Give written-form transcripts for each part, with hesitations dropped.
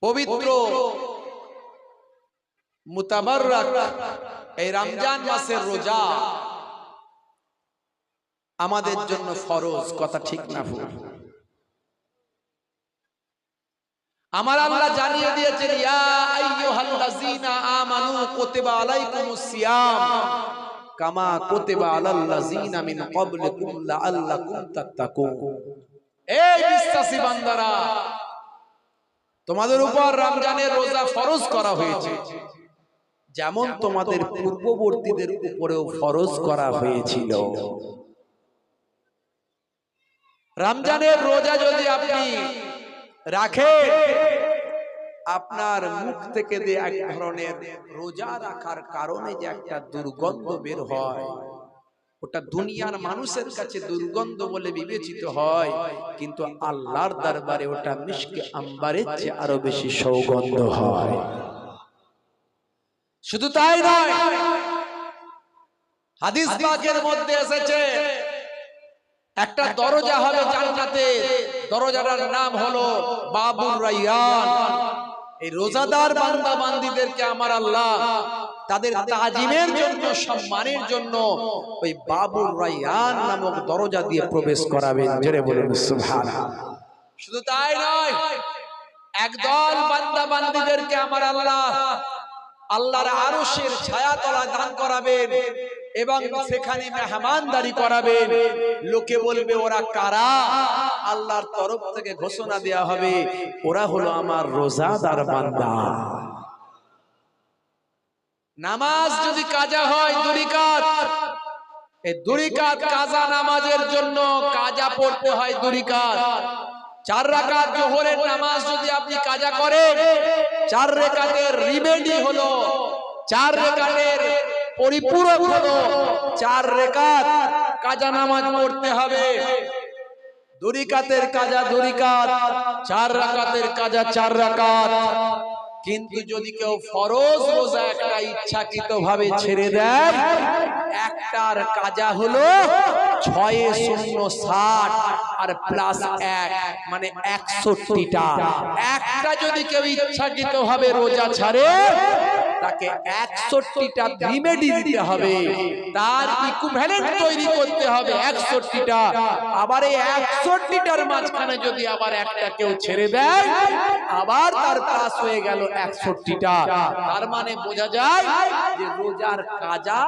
পবিত্র মুতাবাররাক এই রমজান মাসের রোজা আমাদের জন্য ফরজ। কথা ঠিক না ভুল? আমার আল্লাহ জানিয়ে দিয়েছেন, ইয়া আইয়ুহাল্লাযীনা আমানু কুতিবা আলাইকুমুস সিয়াম কামা কুতিবা আলাল্লাযীনা মিন ক্বাবলিকুম লাআল্লাকুম তাত্তাকুন। এই বিশ্বাসী বান্দারা, তোমাদের উপর রমজানের রোজা ফরজ করা হয়েছে, যেমন তোমাদের পূর্ববর্তীদের উপরেও ফরজ করা হয়েছিল। রমজানের রোজা যদি আপনি রাখেন, আপনার মুখ থেকে যে এক ধরনের রোজা রাখার কারণে যে একটা দুর্গন্ধ বের হয়, ওটা দুনিয়ার মানুষের কাছে দুর্গন্ধ বলে বিবেচিত হয়, কিন্তু আল্লাহর দরবারে ওটা মিশকে আম্বারের চেয়ে আরো বেশি সৌগন্ধ হয়। শুধু তাই নয়, হাদিস পাকের মধ্যে এসেছে একটা দরজা হবে জান্নাতে, দরজাটার নাম হলো বাবুর রায়্যান। এই রোজাদার বান্দা বান্দীদেরকে আমার আল্লাহ তাদের তাজিমের জন্য, সম্মানের জন্য ওই বাবুর রায়্যান নামক দরজা দিয়ে প্রবেশ করাবেন। জোরে বলুন সুবহানাল্লাহ। শুধু তাই নয়, একদল বান্দা বান্দীদেরকে আমার আল্লাহ আল্লাহর আরশের ছায়াতলা দান করাবেন এবং সেখানে মেহমানদারি করাবেন। লোকে বলবে ওরা কারা? আল্লাহর তরফ থেকে ঘোষণা দেয়া হবে, ওরা হলো আমার রোজাদার বান্দা। নামাজ যদি কাজা হয় 2 রাকাত, এই 2 রাকাত কাজা নামাজের জন্য কাজা পড়তে হয় 2 রাকাত। 4 রাকাত যোহরের নামাজ যদি আপনি কাজা করেন, 4 রাকাতের রিমেডি হলো, 4 রাকাতের পরিপূরক হলো 4 রাকাত কাজা নামাজ পড়তে হবে। 2 রাকাতের কাজা 2 রাকাত, 4 রাকাতের কাজা 4 রাকাত। কিন্তু যদি কেউ ফরজ রোজা একটা ইচ্ছাকৃত ভাবে ছেড়ে দেয়, একটার কাজা হলো 6×0=60 আর প্লাস 1 মানে 61টা। একটা যদি কেউ ইচ্ছাকৃত ভাবে রোজা ছাড়ে, তাকে 61টা রিমেডি দিতে হবে, তার ইকুইভ্যালেন্ট তৈরি করতে হবে 61টা। আবার এই 61টার মাঝখানে যদি আবার একটা কেউ ছেড়ে দেয়, আবার তার পাস হয়ে গেল 61টা। তার মানে বোঝা যায় যে রোজার কাজা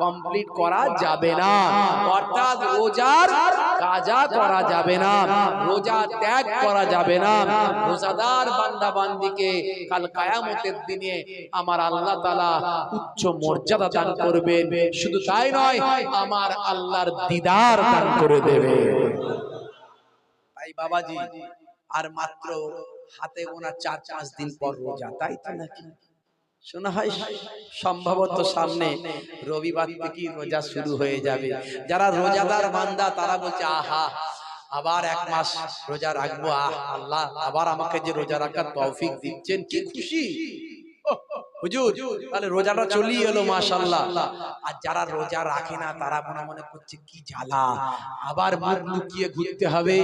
কমপ্লিট করা যাবে না, অর্থাৎ রোজার কাজা করা যাবে না, রোজা ত্যাগ করা যাবে না। রোজাদার বান্দা বান্দীকে কাল কিয়ামতের দিনে আমার আল্লাহ তাআলা উচ্চ মর্যাদা দান করবেন। শুধু তাই নয়, আমার আল্লাহর দিদার দান করে দেবে। তাই বাবাজি, আর মাত্র হাতে গোনা 4-5 দিন পর রোজা, তাই তো নাকি? শোনা হয় সম্ভবত সামনে রবিবার থেকে রোজা শুরু হয়ে যাবে। যারা রোজাদার বান্দা তারা বলছে, আহা আবার 1 মাস রোজা রাখবো, আল্লাহ আবার আমাকে যে রোজা রাখার তৌফিক দিচ্ছেন, কি খুশি হুজুর, তাহলে রোজাটা চলেই এলো মাশাআল্লাহ। আর যারা রোজা রাখে না তারা মনে মনে করছে কি জ্বালা, আবার মুখ লুকিয়ে ঘুরতে হবে,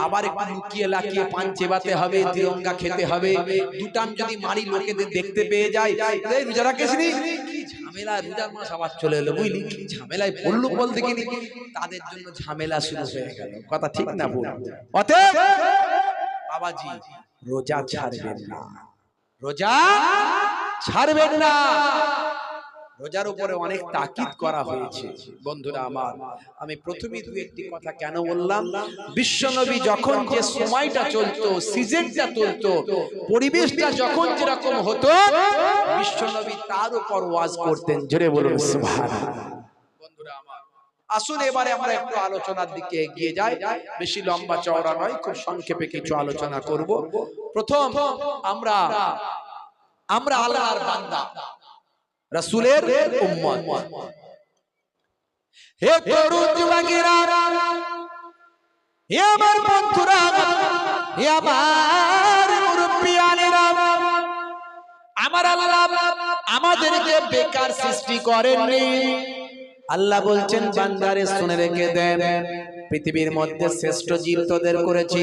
আবার একটু লুকিয়ে লাকিয়ে পান চেবাতে হবে, তিরঙ্গা খেতে হবে। দুটান যদি মারি লোকেদের দেখতে পেয়ে যায়, এই রোজা রাখিসনি, কি ঝামেলা, রোজার মাস আবার চলে এলো, বুঝলি কি ঝামেলায় পড়লো বল দেখিনি। তাদের জন্য ঝামেলা শুরু হয়ে গেল। কথা ঠিক না ভুল? অতএব বাবাজি, রোজা ছাড়বেন না, রোজা ছাড়বেন না। রোজার উপরে অনেক তাকিদ করা হয়েছে। বন্ধুরা আমার, আমি প্রথমেই 2-1টি কথা কেন বললাম, বিশ্বনবী যখন যে সময়টা চলতো, সিজনটা চলতো, পরিবেশটা যখন যেরকম হতো, বিশ্বনবী তার উপর ওয়াজ করতেন। জোরে বলুন সুবহানাল্লাহ। বন্ধুরা আমার, আসুন এবারে আমরা একটু আলোচনার দিকে এগিয়ে যাই। বেশি লম্বা চওড়া নয়, খুব সংক্ষেপে কিছু আলোচনা করব। প্রথম, আমরা আল্লাহর বান্দা, রাসূলের উম্মত। হে তরুণ যুবকেরা, হে আমার বন্ধুরা, হে আমার মুরব্বিয়ানেরা, আমার আল্লাহ আমাদেরকে বেকার সৃষ্টি করেননি। আল্লাহ বলছেন, বান্দারে শুনে রেখে দেন, পৃথিবীর মধ্যে শ্রেষ্ঠ জীব তোদের করেছি,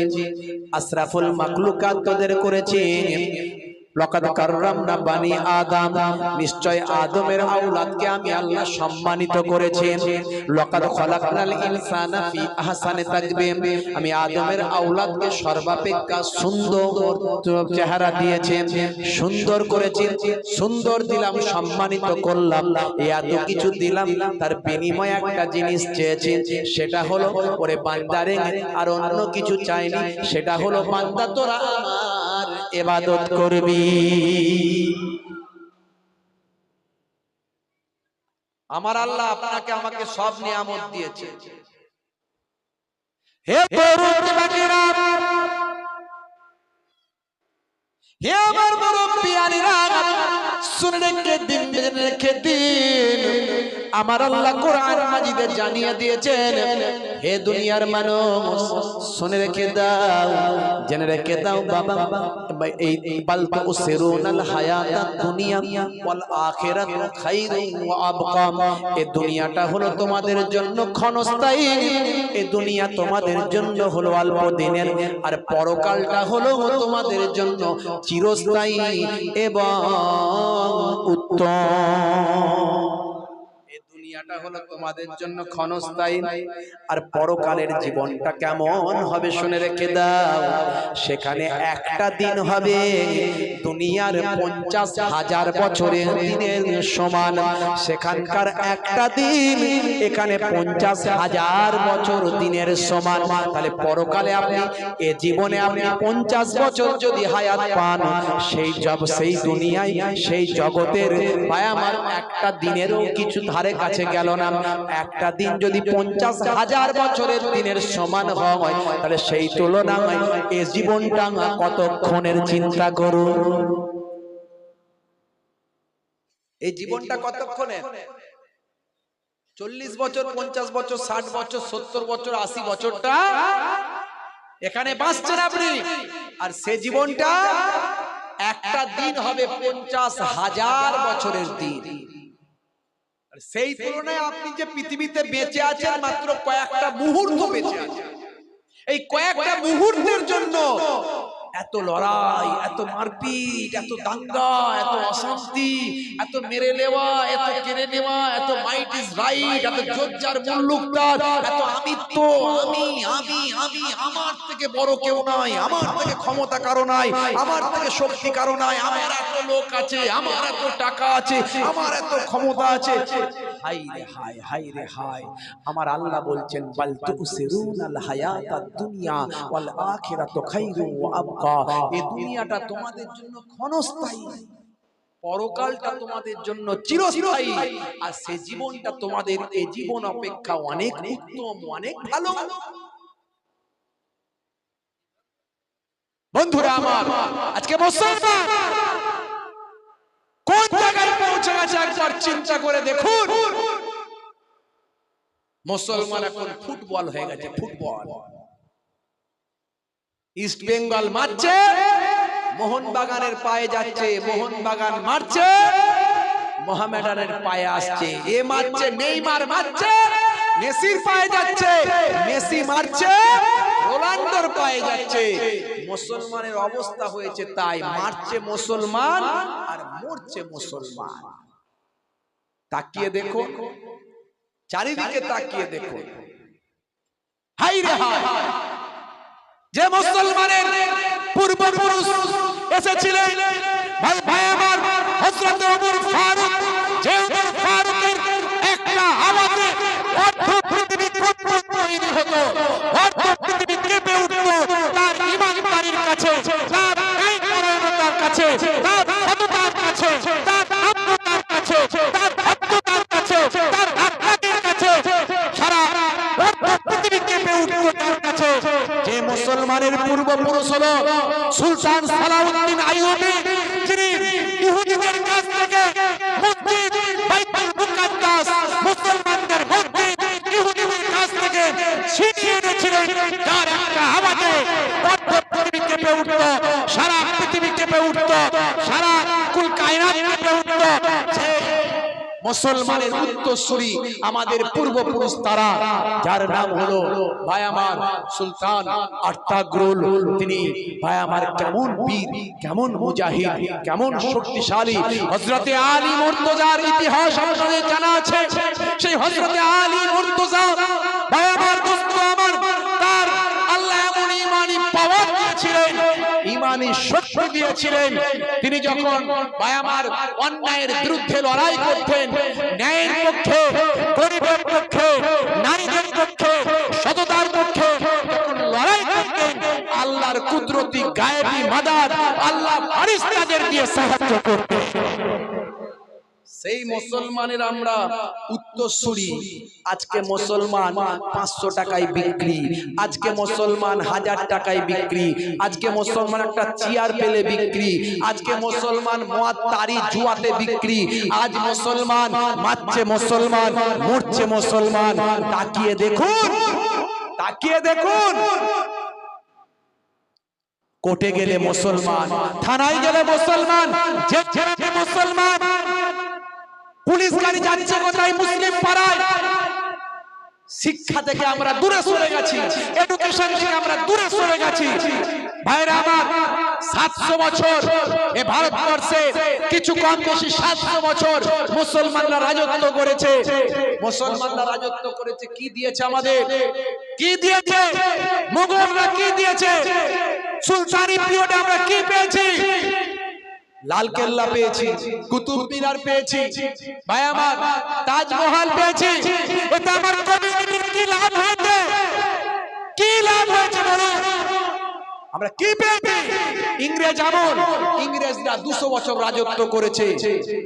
আশরাফুল মাখলুকাত তোদের করেছি। লাকাদ কাররামনা বানি আদম, নিশ্চয় আদমের আওলাদকে আমি আল্লাহ সম্মানিত করেছি। লাকাদ খলাকনাল ইনসানা ফি আহসানি তাকবীম, আমি আদমের আওলাদকে সর্বাপেক্ষা সুন্দর চেহারা দিয়েছি, সুন্দর করেছি, সুন্দর দিলাম, সম্মানিত করলাম। এত কিছু দিলাম, তার বিনিময়ে একটা জিনিস চেয়েছি, সেটা হলো ওরে বান্দারে, আর অন্য কিছু চাইনি, সেটা হলো বান্দা তোরা আমার ইবাদত করবি। আমার আল্লাহ আপনাকে আমাকে সব নিয়ামত দিয়েছে। হে তরুণীরা, হে আমার মুরব্বিয়ানেরা, শুনে রেখে দিন, আমার আল্লাহ কোরআন মাজিদে জানিয়ে দিয়েছেন, হে দুনিয়ার মানুষ শুনে রেখে দাও, জেনে রেখে দাও বাবা, এই বাল তুসিরুনাল হায়াতাদ দুনিয়া ওয়াল আখিরাতু খায়রুন ওয়া আবকা, এই দুনিয়াটা হলো তোমাদের জন্য ক্ষণস্থায়ী, এই দুনিয়া তোমাদের জন্য হলো অল্প দিনের, আর পরকালটা হলো তোমাদের জন্য চিরস্থায়ী এবং উত্তম। দুনিয়াটা হলো তোমাদের জন্য ক্ষণস্থায়ী, আর পরকালের জীবনটা কেমন হবে শুনে রেখে দাও। সেখানে একটা দিন হবে দুনিয়ার 50,000 বছরের দিনের সমান, সেখানকার একটা দিন এখানে 50,000 বছর দিনের সমান। তাহলে পরকালে আপনি এ জীবনে আপনি 50 বছর যদি হায়াত পান, সেই দুনিয়ায় সেই জগতের ভাই আমার একটা দিনেরও কিছু ধারে কাছে গেল না। একটা দিন যদি 50,000 বছরের দিনের সমান হয়, তাহলে সেই তুলনায় এই জীবনটা কতক্ষণের চিন্তা করুন। এই জীবনটা কতক্ষণের? 40 বছর, 50 বছর, 60 বছর, 70 বছর, 80 বছরটা এখানে বাঁচছেন আপনি, আর সে জীবনটা একটা দিন হবে 50,000 বছরের দিন। সেই তুলনায় আপনি যে পৃথিবীতে বেঁচে আছেন মাত্র কয়েকটা মুহূর্ত বেঁচে আছেন। এই কয়েকটা মুহূর্তের জন্য এত লড়াই, এত মারপিট, এত দাঙ্গা, এত অশান্তি, এত মেরে নেওয়া, এত কেড়ে নেওয়া, এত মাইট ইজ রাইট, এত জোরজার মুল্লুকদার, এত আমিত্ব, আমি আমি আমি, আমার থেকে বড় কেউ নাই, আমার থেকে ক্ষমতা কারো নাই, আমার থেকে শক্তি কারো নাই, আমার এত লোক আছে, আমার এত টাকা আছে, আমার এত ক্ষমতা আছে। হাই রে হাই, হাই রে হাই। আমার আল্লাহ বলছেন বাল তুসিরুনাল হায়াতাদ দুনিয়া ওয়াল আখিরাতু খায়রুন ওয়া আবকা, এই দুনিয়াটা তোমাদের জন্য ক্ষণস্থায়ী, পরকালটা তোমাদের জন্য চিরস্থায়ী, আর সেই জীবনটা তোমাদের এই জীবন অপেক্ষা অনেক উত্তম, অনেক ভালো। বন্ধুরা আমার, আজকে মুসলমান কোন জায়গায় পৌঁছে গেছে একবার চিন্তা করে দেখুন। মুসলমান এখন ফুটবল হয়ে গেছে, ফুটবল। ইস্ট বেঙ্গল মারছে, মোহনবাগানের পায়ে যাচ্ছে, মোহনবাগান মারছে, মোহামেডানের পায়ে আসছে, এ মারছে, নেইমার মারছে, মেসির পায়ে যাচ্ছে, মেসি মারছে, রোনাল্ডোর পায়ে যাচ্ছে। মুসলমানের অবস্থা হয়েছে তাই, মারছে মুসলমান আর মরছে মুসলমান। তাকিয়ে দেখো, চারিদিকে তাকিয়ে দেখো, হাই রে হাই। যে মুসলমানের পূর্বপুরুষ এসেছিলেন, ভাই ভাই আমার হযরত ওমর ফারুক, যে ওমর ফারুকের একটা আওয়াজে অর্ধ পৃথিবী তৈরি হতো, অর্ধ পৃথিবী কেঁপে উঠতো তার ঈমানদারির কাছে, তার ন্যায়পরায়ণতার কাছে, তার সততার কাছে, তার নম্রতার কাছে, তার ভদ্রতার কাছে, তার আখলাকের কাছে, সারা অর্ধ পৃথিবী কেঁপে উঠতো তার কাছে। যে মুসলমানের পূর্বপুরুষ হলো সুলতান সালাউদ্দিন আইয়ুবী, যিনি ইহুদিদের কাছ থেকে মসজিদ বাইতুল মুকাদ্দাস, মুসলমানদের মসজিদ ইহুদিদের কাছ থেকে ছিনিয়ে এনেছিলেন, যার একটা আওয়াজে অর্ধ পৃথিবী কেঁপে উঠত, সারা পৃথিবী কেঁপে উঠত, সারা কুল কায়নাত কেঁপে উঠত। মুসলমানের উত্তরসূরি আমাদের পূর্বপুরুষ তারা, যার নাম হলো ভাই আমার সুলতান আর্তাগ্রুল। তিনি ভাই আমার কেমন বীর, কেমন মুজাহিদ, কেমন শক্তিশালী। হযরতে আলী মুর্তজার ইতিহাস আপনাদের জানা আছে। সেই হযরতে আলী মুর্তজা ভাই আমার দোস্ত আমার, তার আল্লাহ এমন ঈমানি পাওয়ার দিয়েছিলেন, ঈমানি শক্তি দিয়েছিলেন। তিনি যখন ভাই আমার অন্যায়ের বিরুদ্ধে লড়াই করতেন, ন্যায়ের পক্ষে, গরিবের পক্ষে, নারীদের পক্ষে, সততার পক্ষে লড়াই করতেন, আল্লাহর কুদরতি গায়েবী মাদাদ আল্লাহ ফেরেশতাদের দিয়ে সাহায্য করতেন। সেই মুসলমানের আমরা উত্তরসূরি। আজকে মুসলমান 500 টাকায় বিক্রি, আজকে মুসলমান 1000 টাকায় বিক্রি, আজকে মুসলমান একটা চেয়ার পেলে বিক্রি, আজকে মুসলমান মদ তারি জুয়াতে বিক্রি, আজ মুসলমান মারছে মুসলমান, মরছে মুসলমান। তাকিয়ে দেখুন, তাকিয়ে দেখুন। কোর্টে গেলে মুসলমান, থানায় গেলে মুসলমান, জেলে মুসলমান, পুলিশ গাড়ি যাচ্ছে কোথায়? মুসলিম পাড়ায়। শিক্ষা থেকে আমরা দূরে সরে গেছি, এডুকেশন থেকে আমরা দূরে সরে গেছি। ভাইরা আমার, 700 বছর এ ভারতবর্ষে, কিছু কম বেশি 700 বছর মুসলমানরা রাজত্ব করেছে। মুসলমানরা রাজত্ব করেছে, কি দিয়েছে আমাদের? কি দিয়েছে? মুগলরা কি দিয়েছে? সুলতানি পিরিয়ডে আমরা কি পেয়েছি? লাল কেল্লা পেয়েছি, কুতুব মিনার পেয়েছি, ভাই আমার তাজমহল পেয়েছি। এতে আমার কমিউনিটির কি লাভ হয়েছে? কি লাভ হয়েছে বলো? আমরা কি পেয়েছি? ইংরেজ আমল, ইংরেজরা 200 বছর রাজত্ব করেছে,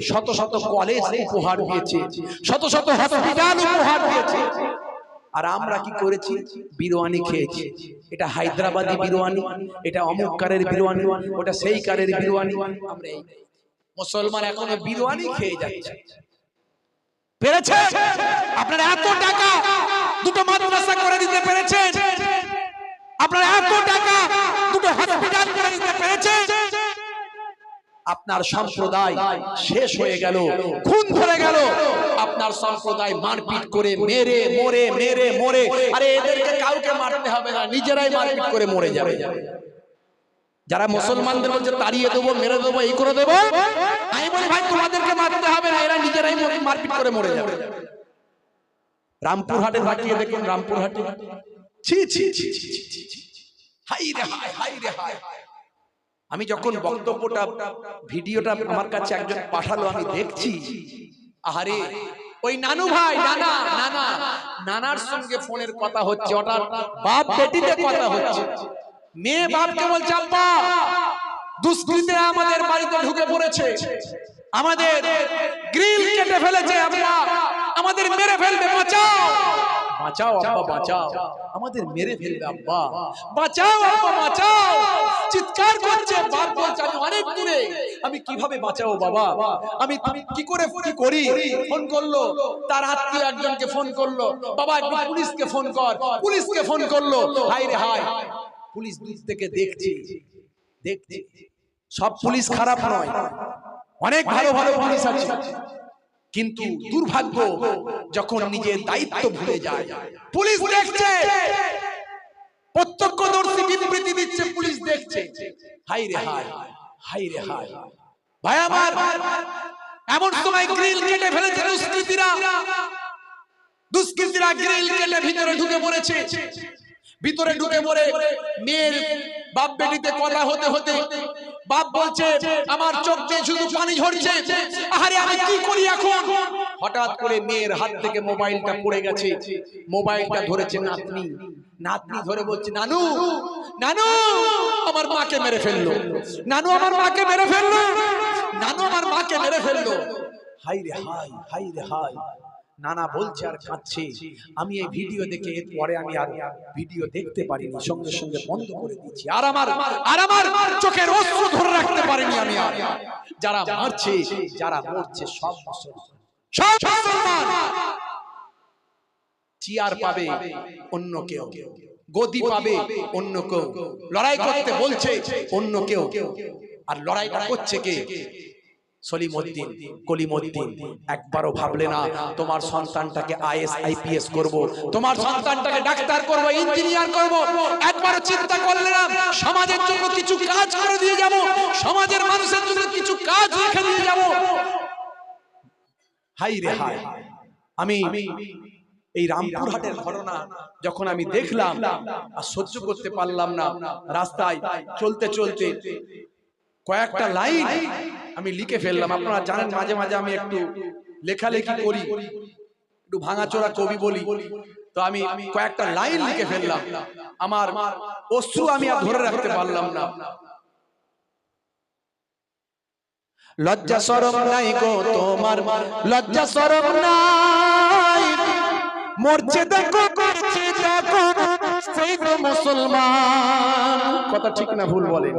শত শত কলেজ উপহার দিয়েছে, শত শত হসপিটাল উপহার দিয়েছে। আর আমরা কি করেছি? বিরিয়ানি খেয়েছি। এটা হায়দ্রাবাদি বিরিয়ানি, এটা অমুক কারের বিরিয়ানি, ওটা সেই কারের বিরিয়ানি। আমরা এই মুসলমান এখনো বিরিয়ানি খেয়ে যাচ্ছে। পেরেছে? আপনারা এত টাকা দুটো মাদ্রাসা করে দিতে পেরেছেন, আপনারা এত টাকা দুটো হসপিটাল করে দিতে পেরেছেন। আপনার সম্প্রদায় শেষ হয়ে গেল, খুন ধরে গেল। আপনার সম্প্রদায় মারপিট করে মেরে মরে, মেরে মরে। আরে এদেরকে কাউকে মারতে হবে না, নিজেরাই মারপিট করে মরে যাবে। যারা মুসলমানদের বলছে তাড়িয়ে দেবো, মেরে দেবো, এই করে দেবো, আমি বলি ভাই তোমাদেরকে মারতে হবে না, এরা নিজেরাই মারপিট করে মরে যাবে। রামপুরহাটে তাকিয়ে দেখুন, রামপুরহাটে ছি ছি ছি ছি ছি, হাই রে হাই, হাই রে হাই। আমি যখন বক্তব্যটা, ভিডিওটা আমার কাছে একজন পাঠালো, আমি দেখছি, আহারে ওই নানু ভাই, নানা নানা নানার সঙ্গে ফোনের কথা হচ্ছে, ওটার বাপ বেটিতে কথা হচ্ছে। মেয়ে বাপকে বলছে, আব্বা দুষ্কৃতীরা আমাদের বাড়িতে ঢুকে পড়েছে, আমাদের গ্রিল কেটে ফেলেছে, আব্বা আমাদের মেরে ফেলবে, বাঁচাও বাঁচাও আব্বা বাঁচাও, আমাদের মেরে ফেলবে আব্বা, বাঁচাও আব্বা বাঁচাও। চিৎকার করছে। বাপ বলছে, আমি অনেক দূরে, আমি কিভাবে বাঁচাবো বাবা, আমি কি করে কি করি? ফোন করলো, তার আত্মীয় একজনকে ফোন করলো, বাবা একটু পুলিশকে ফোন কর, পুলিশকে ফোন করলো। হাই রে হাই, পুলিশ দূর থেকে দেখছে, দেখছে। সব পুলিশ খারাপ নয়, অনেক ভালো ভালো পুলিশ আছে, কিন্তু দুর্ভাগ্য যখন নিজের দায়িত্ব ভুলে যায়। পুলিশ দেখছে, প্রত্যক্ষদর্শী বিবৃতি দিচ্ছে, পুলিশ দেখছে। হাই রে হাই, হাই রে হাই। ভাই আমার, এমন সময় গ্রিল কেটে ফেলেছে দুষ্কৃতীরা, দুষ্কৃতীরা গ্রিল কেটে ভিতরে ঢুকে পড়েছে। ভিতরে ঢুকে পড়ে মেয়ের বাপ বেটিতে কথা হতে হতে বাপ বলছে, আমার চোখ দিয়ে শুধু পানি ঝরছে, আরে আমি কি করি এখন? হঠাৎ করে মেয়ের হাত থেকে মোবাইলটা পড়ে গেছে, মোবাইলটা ধরেছে নাতনি। নাতনি ধরে বলছে, নানু নানু আমার মাকে মেরে ফেললো, নানু আমার মাকে মেরে ফেললো, নানু আমার মাকে মেরে ফেললো। হাই রে হাই, হাই রে হাই। নানা বলছে আর কাঁদছে। আমি এই ভিডিও দেখে এর পরে আমি আর ভিডিও দেখতে পারিনি, সঙ্গে সঙ্গে বন্ধ করে দিয়েছি। আর আমার চোখের অশ্রু ধরে রাখতে পারিনি আমি। আর যারা মারছে, যারা মরছে, সব মুসলমান, সব মুসলমান। চেয়ার পাবে অন্য কেউ, গদি পাবে অন্য কেউ, লড়াই করতে বলছে অন্য কেউ। আর লড়াইটা করছে কে? সলিমউদ্দিন, কলিমউদ্দিন একবারও ভাবলে না তোমার সন্তানটাকে আইএস আইপিএস করব, তোমার সন্তানটাকে ডাক্তার করব, ইঞ্জিনিয়ার করব, একবারও চিন্তা করলে না সমাজের জন্য কিছু কাজ করে দিয়ে যাব, সমাজের মানুষের জন্য কিছু কাজ রেখে দিয়ে যাব। হাই রে হাই, আমি এই রামপুরহাটের ঘটনা যখন আমি দেখলাম আর সহ্য করতে পারলাম না, রাস্তায় চলতে চলতে কয়েকটা লাইন আমি লিখে ফেললাম। আপনারা জানেন মাঝে মাঝে আমি একটু লেখালেখি করি, একটু ভাঙাচোরা কবি বলি, তো আমি কয়েকটা লাইন লিখে ফেললাম। আমার অশ্রু আমি আর ধরে রাখতে পারলাম না। লজ্জা শরম নাই গো তোমার, লজ্জা শরম নাই, মরছে দেখো করছে দেখো সেই তো মুসলমান। কথা ঠিক না ভুল বলে?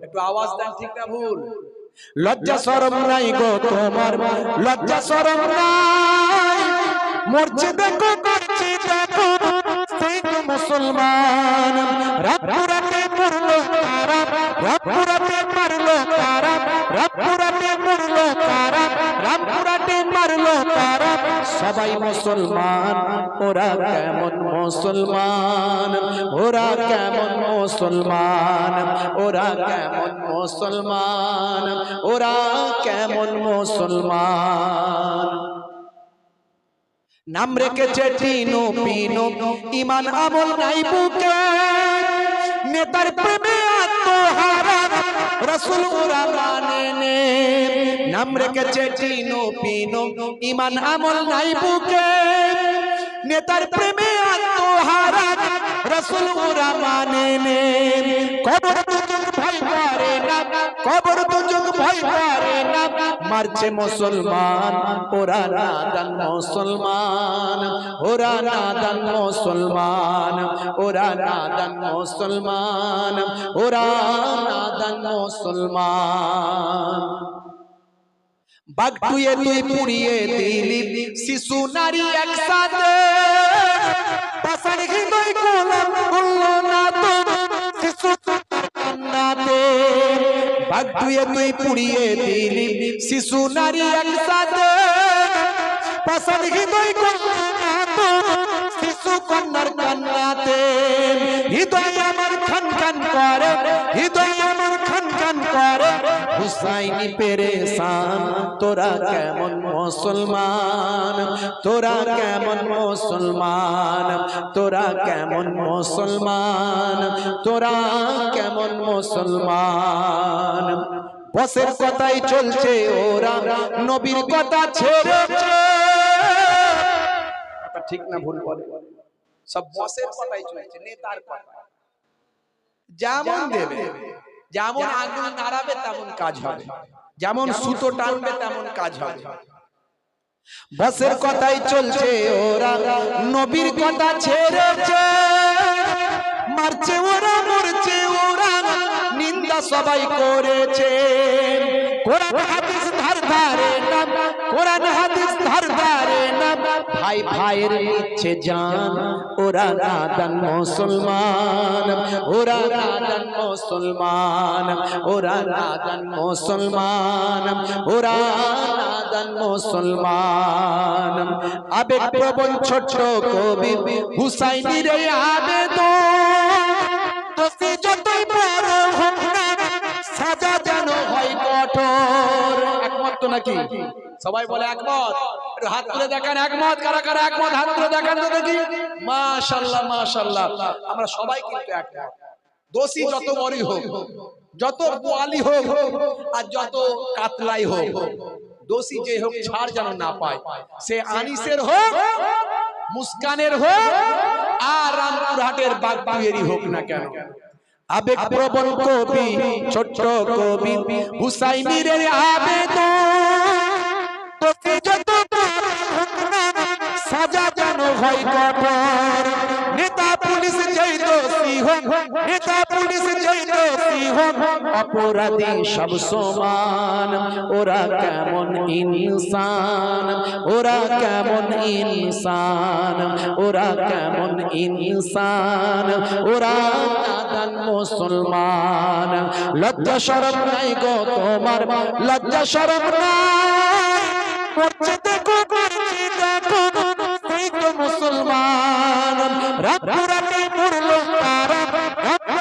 একটু আওয়াজ দেন, ঠিক না ভুল? লজ্জা শরম নাই গো তোমার, লজ্জা শরম নাই, মরছে দেখো করছে দেখো সেই তো মুসলমান। রামপুরাতে মরলো কারা, রামপুরাতে মারলো কারা, রামপুরাতে মরলো কারা, রামপুরাতে মারলো কারা, সবাই মুসলমান, ওরা কেমন মুসলমান, ওরা কেমন মুসলমান, ওরা কেমন মুসলমান, ওরা কেমন মুসলমান। নাম রেখেছে টিনু পিনু, ইমান আমল নাই বুকে, নেতার প্রেমে আত্মহারা, রাসূল ওরা মানে নে। নাম রেখেছে টিনু পিনু, ইমান আমল নাই বুকে, নেতার প্রেমে আত্মহারা, রাসূল ওরা মানে নে। কবর তো চোখ ভয় করে না, কবর তো চোখ ভয় করে না, মারছে মুসলমান, ওরা নাদান মুসলমান, ওরা নাদান মুসলমান, ওরা নাদান মুসলমান, ওরা নাদান মুসলমান। বাগটুয়ে তুই পুড়িয়ে দিলি শিশু নারী একসাথে, পাষাণ হৃদয় গোলাম করলো না তো শিশু কান্নাতে। বাগটুয়ে তুই পুড়িয়ে দিলি শিশু নারী একসাথে, পাষাণ হৃদয় করলো না তো শিশু কন্যার কান্নাতে। হৃদয় আমার খান খান করে, হৃদয় আমার খান খান করে, হুসাইনি পেরেশান, তোরা কেমন মুসলমান, তোরা কেমন মুসলমান, তোরা কেমন মুসলমান, তোরা কেমন মুসলমান। বসের কথাই চলছে ওরা নবীর কথা ছেড়েছে। ঠিক না ভুল বলে? সব বসের কথাই চলছে, নেতার কথা। যেমন দেবে, যেমন আগুন নাড়াবে তেমন কাজ হবে, যেমন সুতো টানবে তেমন কাজ হবে। বসের কথাই চলছে ওরা নবীর কথা ছেড়েছে, মারছে ওরা মরছে ওরা, নিন্দা সবাই করেছে। কোরআন হাদিস ধার ধারে না, কোরআন হাদিস ধার ধারে না, ভাই ভাইয়ের নিচ্ছে জান, ওরা নাদান মুসলমান, ওরা নাদান মুসলমান, ওরা নাদান মুসলমান, ওরা নাদান মুসলমান। আবেগ প্রবণ ছোট কবি হুসাইনির আবেদন, দোষী যতই বড় হোক না সাজা যেন হয় কঠোর। একমত তো নাকি? সবাই বলে একমত? একটু হাত তুলে দেখান একমত। কারা কারা একমত? হাত তুলে দেখান তো দেখি। মাশাআল্লাহ মাশাআল্লাহ, আমরা সবাই কিন্তু একমত। দোষী যত বড়ই হোক, যত বোয়ালি হোক আর যত কাতলাই হোক, দোষী যে হোক ছাড় যেন না পায়। সে আনিসের হোক, মুস্কানের হোক আর রামপুরহাটের বাগটুয়েরই হোক না কেন। আবেগ প্রবণ কবি ছোট্ট কবি হুসাইনির আবেদন, তোকে যত সাজা যেন হয় কঠোর। নেতা পুলিশ যেই দোষী হোক, নেতা পুলিশ যতই হোক অপরাধী সব সমান ওরা কেমন ইনসান ওরা কেমন ইনসান ওরা কেমন ইনসান ওরা নাদান মুসলমান লজ্জা শরম নাই গো তোমার লজ্জা শরম নাই করছে দেখো করছি দেখো সেই তো মুসলমান রাতে মরলো তারা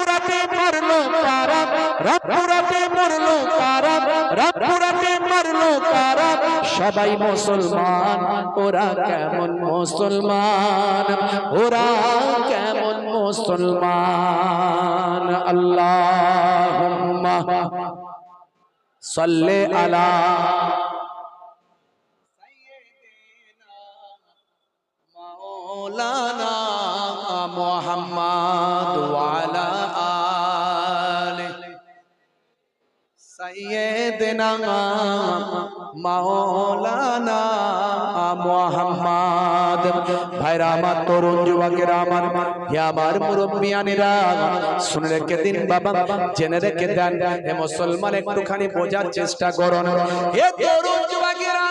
রাতে মরলো তারা রাতে মরলো তারা রাতে মরলো তারা সবাই মুসলমান ওরা কেমন মুসলমান ওরা কেমন মুসলমান আল্লাহুম্মা সাল্লি আলা মাওলানা মুহাম্মদ ওয়া আলা আলি সাইয়্যিদিনা মাওলানা মুহাম্মদ। ভাইরা আমার, তরুণ যুবকেরা আমার, হে আমার মুরব্বিয়ানেরা, শুনে রেখে দিন বাবা, জেনে রেখে দেন হে মুসলমান, একটুখানি বোঝার চেষ্টা করুন। হে তরুণ যুবকেরা,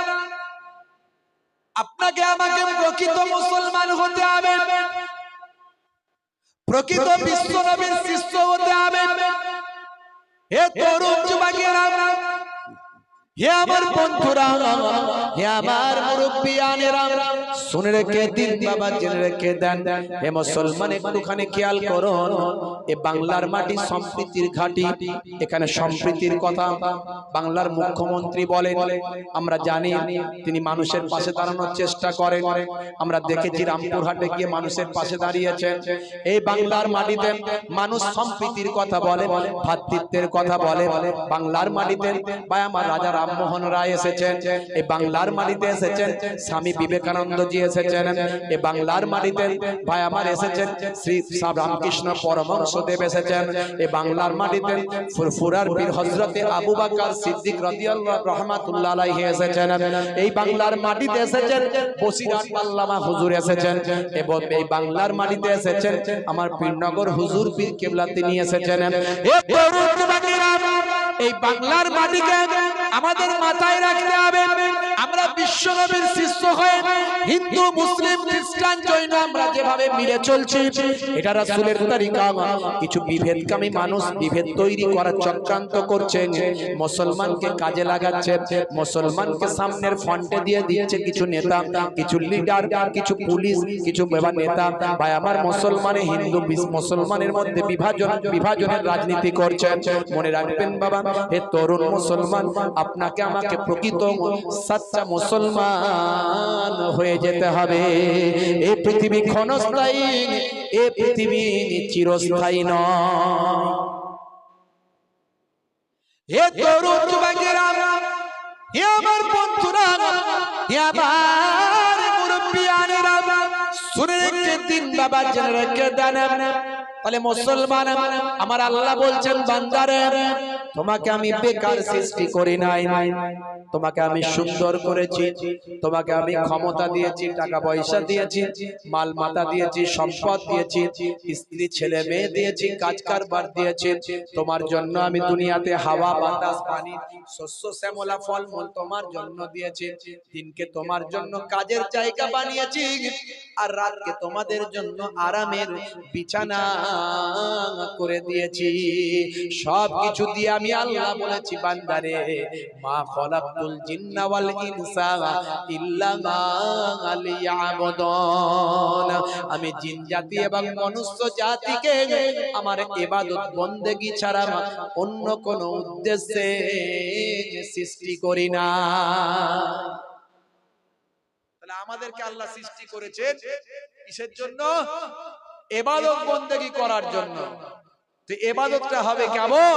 আপনাকে আমাকে প্রকৃত মুসলমান হতে হবে, প্রকৃত বিশ্বনবীর শিষ্য হতে হবে। হে তরুণ যুবকেরা, হে আমার বন্ধুরা, হে আমার মুরব্বিয়ানেরা, শুনে রেখে দিন বাবা, জেনে রেখে দেন হে মুসলমান, একটুখানি খেয়াল করুন। এ বাংলার মাটি সম্প্রীতির ঘাঁটি, এখানে সম্প্রীতির কথা বাংলার মুখ্যমন্ত্রী বলেন। আমরা জানি তিনি মানুষের পাশে দাঁড়ানোর চেষ্টা করেন। আমরা দেখেছি রামপুরহাটে গিয়ে মানুষের পাশে দাঁড়িয়েছেন। এই বাংলার মাটিতে মানুষ সম্প্রীতির কথা বলে, ভ্রাতৃত্বের কথা বলে। বাংলার মাটিতে বা আমার রাজা রামমোহন রায় এসেছেন, এই বাংলার মাটিতে এসেছেন স্বামী বিবেকানন্দজি এসেছেন, এই বাংলার মাটিতে ভাই আমার এসেছেন শ্রী রামকৃষ্ণ পরমহংসদেব এসেছেন, এই বাংলার মাটিতে ফুরফুরার পীর হযরতে আবু বকর সিদ্দিক রাদিয়াল্লাহু রাহমাতুল্লাহ আলাইহি এসেছেন, এই বাংলার মাটিতে এসেছেন বসিরহাট আল্লামা হুজুর এসেছেন, এবং এই বাংলার মাটিতে এসেছেন আমার পীরনগর হুজুর পীর কেবলা তিনি এসেছেন। এই বাংলার মাটিকে আমাদের মাথায় রাখতে হবে। আমরা বিশ্বনবীর শিষ্য হয়ে হিন্দু মুসলিম খ্রিস্টান জৈন আমরা যেভাবে মিলে চলছি, এটা রাসূলের তরিকা। কিছু বিভেদকামী মানুষ বিভেদ তৈরি করার চক্রান্ত করছেন, মুসলমানকে কাজে লাগাচ্ছে, মুসলমানকে সামনের ফ্রন্টে দিয়ে দিচ্ছে কিছু নেতা, কিছু লিডার, কিছু পুলিশ, কিছু নেতা। ভাই আমার, মুসলমানে হিন্দু মুসলমানের মধ্যে বিভাজনের রাজনীতি করছেন। মনে রাখবেন বাবা, হে তরুণ মুসলমান, আপনাকে আমাকে প্রকৃত সচ্চা মুসলমান হয়ে যেতে হবে। এই পৃথিবী ক্ষণস্থায়ী, এই পৃথিবী চিরস্থায়ী নয়। হে তরুণ যুবকেরা, হে আমার বন্ধুরা, হে আমার মুরব্বিয়ানেরা, শুনে রেখে দিন বাবা, জেনে রেখে দেন। তাহলে মুসলমান, আমার আল্লাহ বলছেন বান্দারে, তোমাকে আমি বেকার সৃষ্টি করি নাই, তোমাকে আমি সুন্দর করেছি, তোমাকে আমি ক্ষমতা দিয়েছি, টাকা পয়সা দিয়েছি, মাল মাতা দিয়েছি, সম্পদ দিয়েছি, স্ত্রী ছেলে মেয়ে দিয়েছি, কাজ কারবার দিয়েছি। তোমার জন্য আমি দুনিয়াতে হাওয়া বাতাস পানি শস্য শ্যামলা ফলমূল তোমার জন্য দিয়েছি। দিনকে তোমার জন্য কাজের জায়গা বানিয়েছি, আর রাতকে তোমাদের জন্য আরামের বিছানা করে দিয়েছি। সব কিছু দিয়ে আমি আল্লাহ বলেছি বান্দারে, মা খলাকতুল জিন্না ওয়াল ইনসা ইল্লা লিয়াবুদুন। আমি জিন জাতি এবং মনুষ্য জাতিকে আমার ইবাদত বন্দেগী ছাড়া অন্য কোন উদ্দেশ্যে সৃষ্টি করি না। তাহলে আমাদেরকে আল্লাহ সৃষ্টি করেছেন কিসের জন্য? ইবাদত বন্দেগী করার জন্য। তো ইবাদতটা হবে কেমন?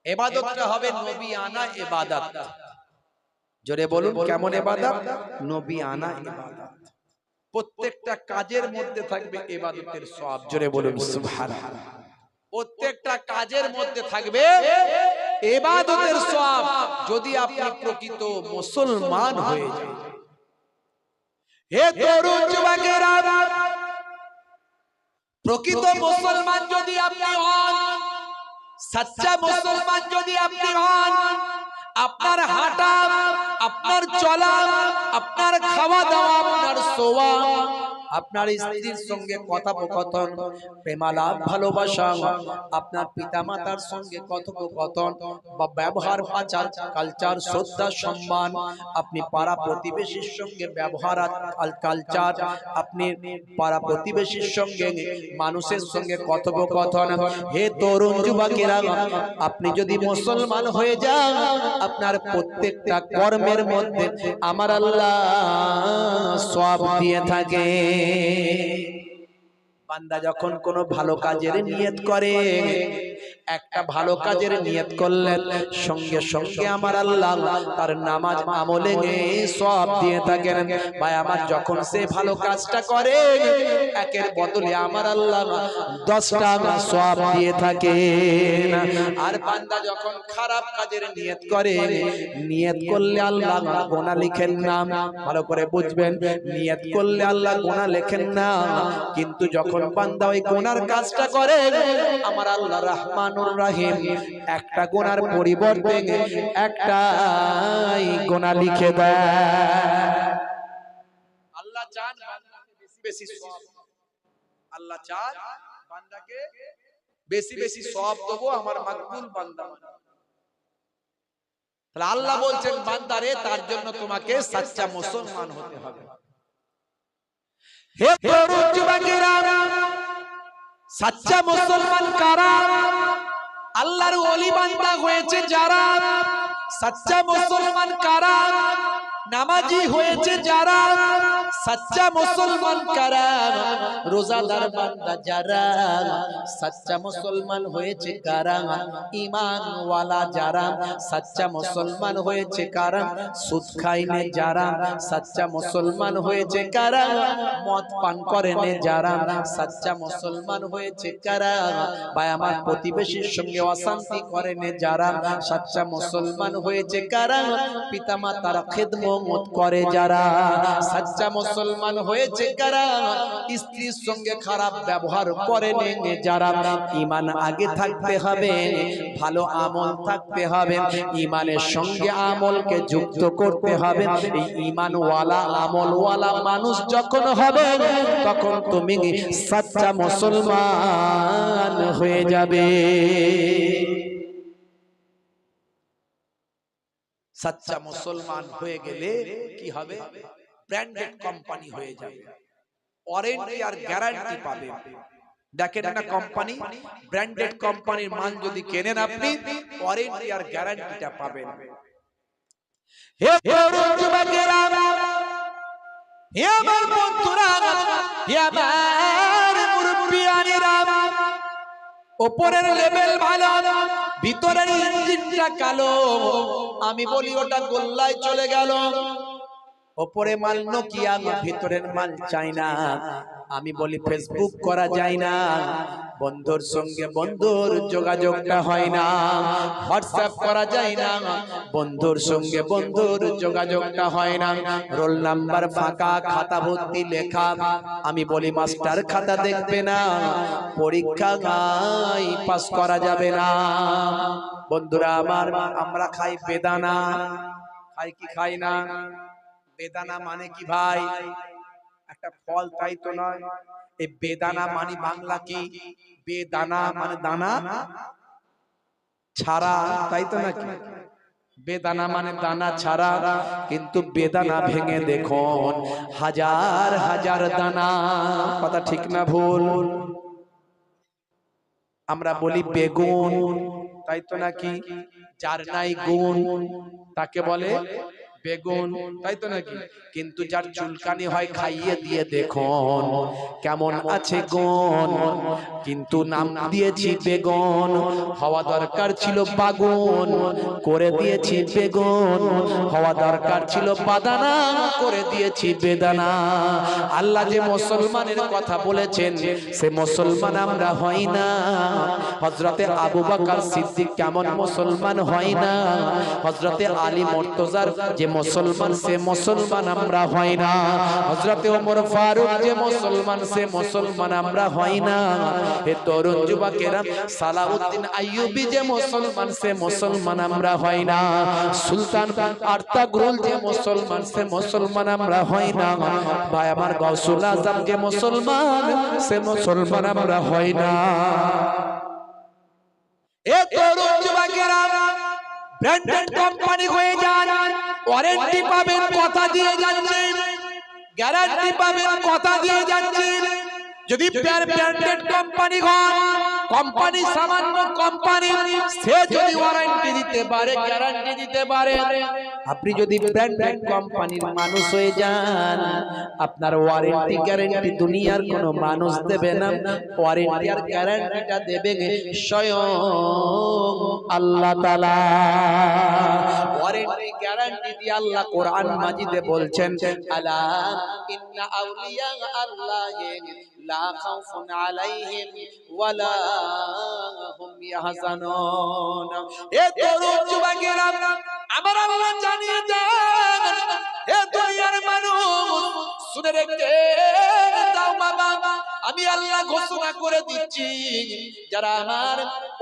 ইবাদতটা হবে নবী আনা ইবাদত। জোরে বলুন, কেমন ইবাদত? নবী আনা ইবাদত। প্রত্যেকটা কাজের মধ্যে থাকবে ইবাদতের সওয়াব। জোরে বলুন সুবহানাল্লাহ। প্রত্যেকটা কাজের মধ্যে থাকবে ইবাদতের সওয়াব, যদি আপনি প্রকৃত মুসলমান হয়ে যান। হে তরুণ যুবকেরা, প্রকৃত মুসলমান যদি আপনি হন, সচ্চা মুসলমান যদি আপনি হন, আপনার হাঁটা, আপনার চলা, আপনার খাওয়া দাওয়া, আপনার শোয়া, আপনার স্ত্রীর সঙ্গে কথোপকথন, প্রেমালাপ, ভালোবাসা, আপনার পিতামাতার সঙ্গে কথোপকথন বা ব্যবহার, আচার, কালচার, শ্রদ্ধা, সম্মান, আপনি পাড়া প্রতিবেশীর সঙ্গে ব্যবহার, কালচার, আপনি পাড়া প্রতিবেশীর সঙ্গে, মানুষের সঙ্গে কথোপকথন। হে তরুণ যুবকেরা, আপনি যদি মুসলমান হয়ে যান, আপনার প্রত্যেকটা কর্মের মধ্যে আমার আল্লাহ সওয়াব দিয়ে থাকে। বান্দা যখন কোনো ভালো কাজের নিয়ত করে, একটা ভালো কাজের নিয়ত করলেন, সঙ্গে সঙ্গে আমার আল্লাহ তার নামাজ আমলে সওয়াব দিয়ে থাকেন। ভাই আমার, যখন সে ভালো কাজটা করে, একের বদলে আমার আল্লাহ 10টা সওয়াব দিয়ে থাকেন। আর বান্দা যখন খারাপ কাজের নিয়ত করে, নিয়ত করলে আল্লাহ গুনাহ লিখেন না। ভালো করে বুঝবেন, নিয়ত করলে আল্লাহ গুনাহ লেখেন না, কিন্তু যখন বান্দা ওই গুনার কাজটা করে, আমার আল্লাহ রহমানুর রহিম একটা গুনার পরিবর্তে একটাই গুনাহ লিখে দেয়। আল্লাহ চান বান্দাকে বেশি বেশি সওয়াব, আল্লাহ চান বান্দাকে বেশি বেশি সওয়াব দেব আমার মাকবুল বান্দা। তাহলে আল্লাহ বলছেন, বান্দারে তার জন্য তোমাকে সচ্চা মুসলমান হতে হবে। হে তরুণ যুবকেরা, সচ্চা মুসলমান কারা? আল্লাহর ওলি বান্দা হয়েছে যারা। সচ্চা মুসলমান কারা? নামাজি হয়েছে যারা। সচ্চা মুসলমান কারা? রোজাদার বান্দা যারা। সচ্চা মুসলমান হয়েছে কারা? ঈমানওয়ালা যারা। সচ্চা মুসলমান হয়েছে কারা? সুদ খায়নি যারা। সচ্চা মুসলমান হয়েছে কারা? মদ পান করেনি যারা। সচ্চা মুসলমান হয়েছে কারা? ভাই আমার, প্রতিবেশীর সঙ্গে অশান্তি করেনি যারা। সচ্চা মুসলমান হয়েছে কারা? পিতামাতার খিদমত করে যারা। সচ্চা মুসলমান হয়েছে কারা? স্ত্রীর সঙ্গে খারাপ ব্যবহার করেনি যারা। ঈমান আগে থাকতে হবে, ভালো আমল থাকতে হবে, ঈমানের সঙ্গে আমলকে যুক্ত করতে হবে। এই ঈমানওয়ালা আমলওয়ালা মানুষ যখন হবে, তখন তুমি সচ্চা মুসলমান হয়ে যাবে। সচ্চা মুসলমান হয়ে গেলে কি হবে? ব্র্যান্ডেড কোম্পানি হয়ে যাবে, ওয়ারেন্টি আর গ্যারান্টি পাবে। দেখেন একটা কোম্পানি, ব্র্যান্ডেড কোম্পানির মাল যদি কেনেন আপনি, ওয়ারেন্টি আর গ্যারান্টিটা পাবেন। হে তরুণ যুবকেরা, হে আমার বন্ধুরা, হে আমার মুরব্বিয়ানেরা, উপরের লেভেল ভালো, ভিতরের ইঞ্জিনটা কালো। আমি বলি ওটা গোল্লায় চলে গেল। উপরে মাল নোকিয়া, ভিতরের মাল চায়না। আমি বলি ফেসবুক করা যায় না, বন্ধুর সঙ্গে বন্ধুর যোগাযোগটা হয় না। হোয়াটসঅ্যাপ করা যায় না, বন্ধুর সঙ্গে বন্ধুর যোগাযোগটা হয় না। রোল নাম্বার ফাঁকা, খাতা ভর্তি লেখা। আমি বলি মাস্টার খাতা দেখবে না, পরীক্ষা পাস করা যাবে না। বন্ধুরা আমার, আমরা খাই বেদানা, খাই কি খাই না? বেদানা মানে কি ভাই? একটা ফল, তাই তো নয়? এই বেদানা মানে বাংলা কি? বেদানা মানে দানা ছাড়া, তাই তো নাকি? বেদানা মানে দানা ছাড়া, কিন্তু বেদানা ভেঙে দেখুন হাজার হাজার দানা। কথা ঠিক না ভুল? আমরা বলি বেগুন, তাই তো নাকি? যার নাই গুণ তাকে বলে বেগুন, তাই তো নাকি? কিন্তু যার চুলকানি হয়, খাইয়ে দিয়ে দেখুন কেমন আছে গুণ, কিন্তু নাম দিয়েছি বেগুন। হওয়া দরকার ছিল বাগুন, করে দিয়েছি বেগুন। হওয়া দরকার ছিল বাদানা, করে দিয়েছি বেদানা। আল্লাহ যে মুসলমানের কথা বলেছেন, সে মুসলমান আমরা হই না। হযরতে আবু বকর সিদ্দিক কেমন মুসলমান হয় না, হযরতে আলী মুর্তজার যে মুসলমান সে মুসলমান আমরা হই না। হযরতে ওমর ফারুক যে মুসলমান সে মুসলমান আমরা হই না। হে তরুণ যুবকেরা, সালাউদ্দিন আইয়ুবী যে মুসলমান সে মুসলমান আমরা হই না। সুলতান আর্তাগ্রুল যে মুসলমান সে মুসলমান আমরা হই না। ভাই আমার গাউসুল আজম যে মুসলমান সে মুসলমান আমরা হই না। এ তরুণ যুবকেরা, ব্র্যান্ডেড কোম্পানি হয়ে যান, ওয়ারেন্টি পাবেন কথা দিয়ে যাচ্ছেন, গ্যারান্টি পাবেন কথা দিয়ে যাচ্ছেন। যদি ব্র্যান্ডেড কোম্পানি হন, কোম্পানি সামান্য কোম্পানি, সে যদি ওয়ারেন্টি দিতে পারে, গ্যারান্টি দিতে পারে, আপনি যদি ব্র্যান্ডেড কোম্পানির মানুষ হয়ে যান, আপনার ওয়ারেন্টি গ্যারান্টি দুনিয়ার কোনো মানুষ দেবে না। ওয়ারেন্টি আর গ্যারান্টিটা দেবে স্বয়ং আল্লাহ তাআলা। ওয়ারেন্টি গ্যারান্টি দিয়ে আল্লাহ কোরআন মাজিদে বলছেন, আলা ইন্না আউলিয়া আল্লাহি লা খাউফুন আলাইহিম ওয়ালা হুম ইয়াহজানুন। এ তরুণ যুবকেরা, আমার আল্লাহ জানিয়ে দেন, এ দুনিয়ার মানুষ শুনে রেখে দাও বাবা, আমি আল্লাহ ঘোষণা করে দিচ্ছি, যারা আমার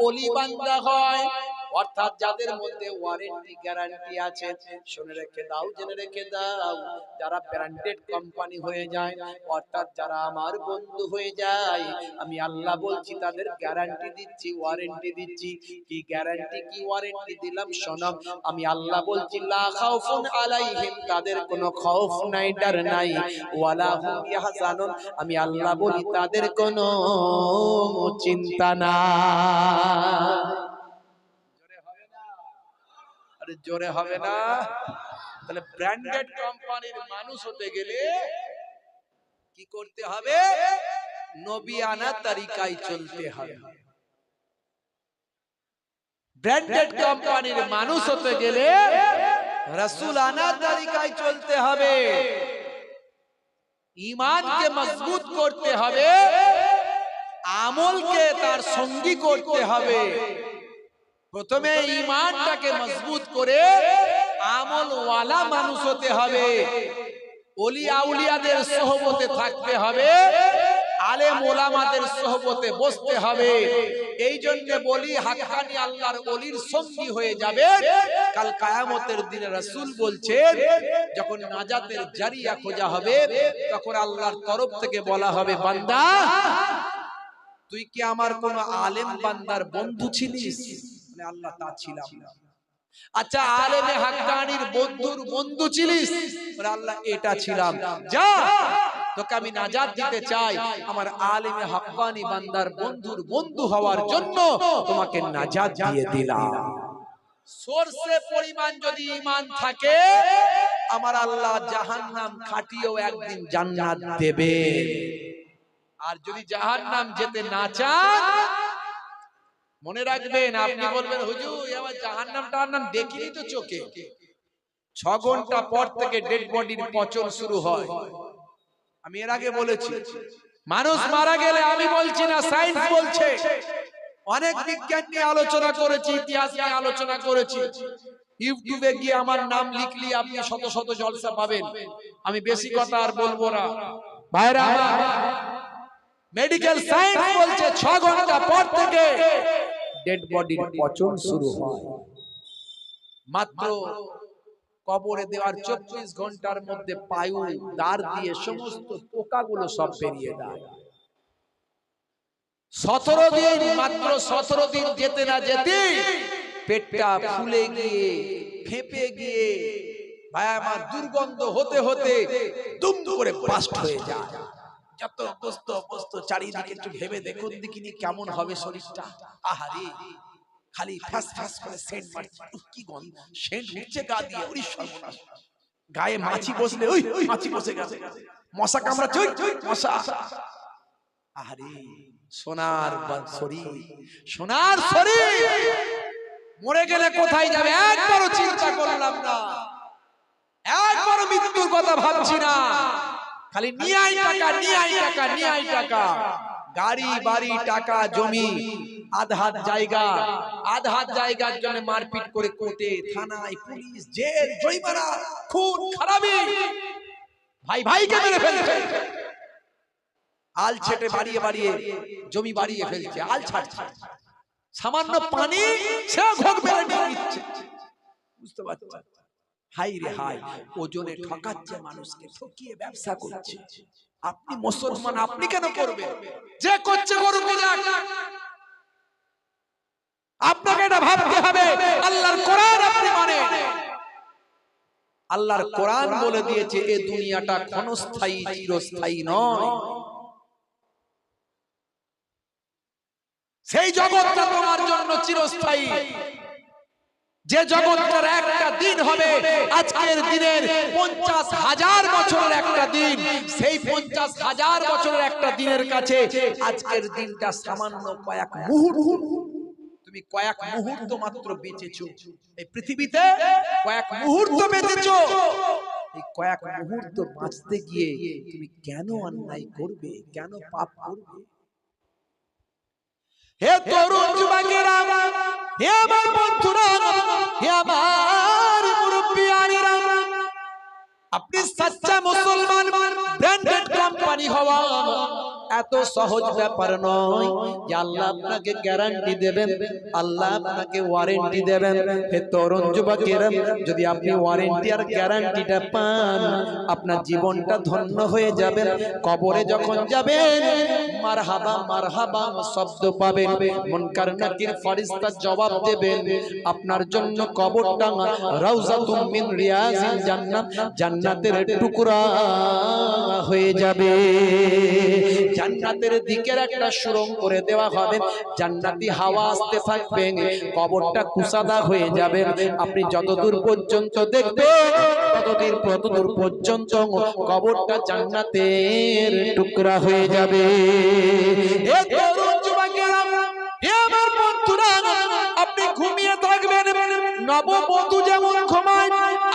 ওলি বান্দা হয়, অর্থাৎ যাদের মধ্যে ওয়ারেন্টি গ্যারান্টি আছে, শুনে রেখে দাও, জেনে রেখে দাও, যারা ব্র্যান্ডেড কোম্পানি হয়ে যায়, অর্থাৎ যারা আমার বন্ধু হয়ে যায়, আমি আল্লাহ বলছি তাদের গ্যারান্টি দিচ্ছি, ওয়ারেন্টি দিচ্ছি। কি গ্যারান্টি কি ওয়ারেন্টি দিলাম শোনো। আমি আল্লাহ বলছি, লা খাউফুন আলাইহিম, তাদের কোনো খৌফ নাই, ডর নাই, ওয়ালা হুম ইয়াহজানুন, আমি আল্লাহ বলি তাদের কোনো চিন্তা নাই। জোরে হবে না? তাহলে ব্র্যান্ডেড কোম্পানির মানুষ হতে গেলে কি করতে হবে? নবিয়ানা তরিকায় চলতে হবে। ব্র্যান্ডেড কোম্পানির মানুষ হতে গেলে রাসূলানা তরিকায় চলতে হবে। ঈমানকে মজবুত করতে হবে, আমলকে তার সঙ্গী করতে হবে। প্রথমে ঈমানটাকে মজবুত করে আমল ওয়ালা মানুষ হতে হবে, ওলি আউলিয়াদের সোহবতে থাকতে হবে, আলেম ওলামাদের সোহবতে বসতে হবে। এই জন্য বলি, হাক্কানি আল্লাহর ওলির সঙ্গী হয়ে যাবে। কাল কিয়ামতের দিনে রাসূল বলছেন, যখন নাজাতের জারিয়া খোঁজা হবে, তখন আল্লাহর তরফ থেকে বলা হবে, বান্দা তুই কি আমার কোন আলেম বান্দার বন্ধু ছিলিস? আল্লাহ তা ছিলাম না। আচ্ছা, আলেমে হাক্কানির বন্ধুর বন্ধু ছিলিস? আল্লাহ এটা ছিলাম। যা, তোকে আমি নাজাত দিতে চাই, আমার আলেমে হাক্কানি বান্দার বন্ধুর বন্ধু হওয়ার জন্য তোমাকে নাজাত দিয়ে দিলাম। সরষে পরিমাণ যদি ঈমান থাকে, আমার আল্লাহ জাহান্নাম খাটিয়েও একদিন জান্নাত দেবে। আর যদি জাহান্নাম যেতে না চান, মনে রাখবেন, আপনি বলবেন হুজুর আমার জাহান্নাম টাহান্নাম দেখিনি তো চোখে। 6 ঘন্টা পর থেকে ডেড বডির পচন শুরু হয়। আমি এর আগে বলেছি, মানুষ মারা গেলে, আমি বলছি না, সায়েন্স বলছে, অনেক বিজ্ঞান নিয়ে আলোচনা করেছি, ইতিহাস নিয়ে আলোচনা করেছি। ইউটিউবে গিয়ে আমার নাম লিখলি আপনি শত শত জলসা পাবেন। আমি বেশি কথা আর বলবো না। ভাইরা আমার, মেডিকেল সায়েন্স বলছে 6 ঘন্টা পর থেকে ডেড বডির পচন শুরু হয়। মাত্র কবরে দেওয়ার 24 ঘন্টার মধ্যে পায়ু দ্বার দিয়ে সমস্ত পোকাগুলো সব বেরিয়ে যায়। 17 দিন, মাত্র 17 দিন যেতে না যেতে পেটটা ফুলে গিয়ে, ফেঁপে গিয়ে, ভাই আমার দুর্গন্ধ হতে হতে দুম করে বাস্ট হয়ে যায়। যত বস্ত চারিদিকে একটু ভেবে দেখুন দেখিনি কেমন হবে শরীরটা। আহারে, খালি ফাস ফাস করে সেন্ট মারছে, কি গন্ধ, সেন্ট উঠছে গা দিয়ে, ওরে সর্বনাশ। গায়ে মাছি বসলে, ওই মাছি বসে গেছে, মশা কামড়াচ্ছে, ওই মশা। আহারে, সোনার শরীর, সোনার শরীর মরে গেলে কোথায় যাবে একবারও চিন্তা করলাম না, একবারও মৃত্যুর কথা ভাবছি না। খালি নিয়াই টাকা, নিয়াই টাকা, নিয়াই টাকা। গাড়ি বাড়ি টাকা জমি আধার জায়গার জন্য মারপিট করে কোর্টে থানায় পুলিশ জেল জরিমানা খুন খারাপি ভাই ভাইকে মেরে ফেলছে আল ছেটে বাড়িয়ে জমি বাড়িয়ে ফেলছে আল ছাড়ছে সামান্য পানি সে ঘোগ মেরে নিয়ে নিচ্ছে বুঝতে পারছো হাই রে হাই ওজনে ঠকাচ্ছে মানুষকে ঠকিয়ে ব্যবসা করছে আপনি মুসলমান আপনি কেন করবেন যে করছে করুক যাক আপনাকে এটা ভাবতে হবে আল্লাহর কোরআন আপনি মানেন আল্লাহর কোরআন বলে দিয়েছে এই দুনিয়াটা ক্ষণস্থায়ী চিরস্থায়ী নয় সেই জগৎটা তোমার জন্য চিরস্থায়ী যে জগৎটার একটা দিন হবে আজকের দিনের 50,000 বছরের একটা দিন সেই 50,000 বছরের একটা দিনের কাছে আজকের দিনটা সামান্য কয়েক মুহূর্ত তুমি কয়েক মুহূর্ত মাত্র বেঁচেছো এই পৃথিবীতে কয়েক মুহূর্ত বেঁচেছো এই কয়েক মুহূর্ত বাঁচতে গিয়ে তুমি কেন অন্যায় করবে কেন পাপ করবে হে তরুণ যুবকেরা হে আমার বন্ধুরা হে আমার মুরব্বিয়ানেরা আপনি সচ্চা মুসলমান ব্র্যান্ডেড কোম্পানি হওয়া এত সহজ ব্যাপার নয় যে আল্লাহ আপনাকে গ্যারান্টি দেবেন আল্লাহ আপনাকে ওয়ারেন্টি দেবেন হে তরুণ যুবকেরা যদি আপনি ওয়ারেন্টি আর গ্যারান্টিটা পান আপনার জীবনটা ধন্য হয়ে যাবে কবরে যখন যাবেন মারহাবা মারহাবা শব্দ পাবেন মুনকার নাকির ফেরেশতা জবাব দেবেন আপনার জন্য কবরটা রাউজাতুম মিন রিয়াজিল জান্নাত জান্নাতের টুকরা হয়ে যাবে জান্নাতের দিকের একটা সুরঙ্গ করে দেওয়া হবে জান্নাতি হাওয়া আসতে থাকবে কবরটা কুসাদা হয়ে যাবে আপনি যতদূর পর্যন্ত দেখবেন ততদূর পর্যন্ত কবরটা জান্নাতের টুকরা হয়ে যাবে হে তরুণ যুবকেরা হে আমার বন্ধুরা আপনি ঘুমিয়ে থাকবেন নববধূ যেমন ঘুমায়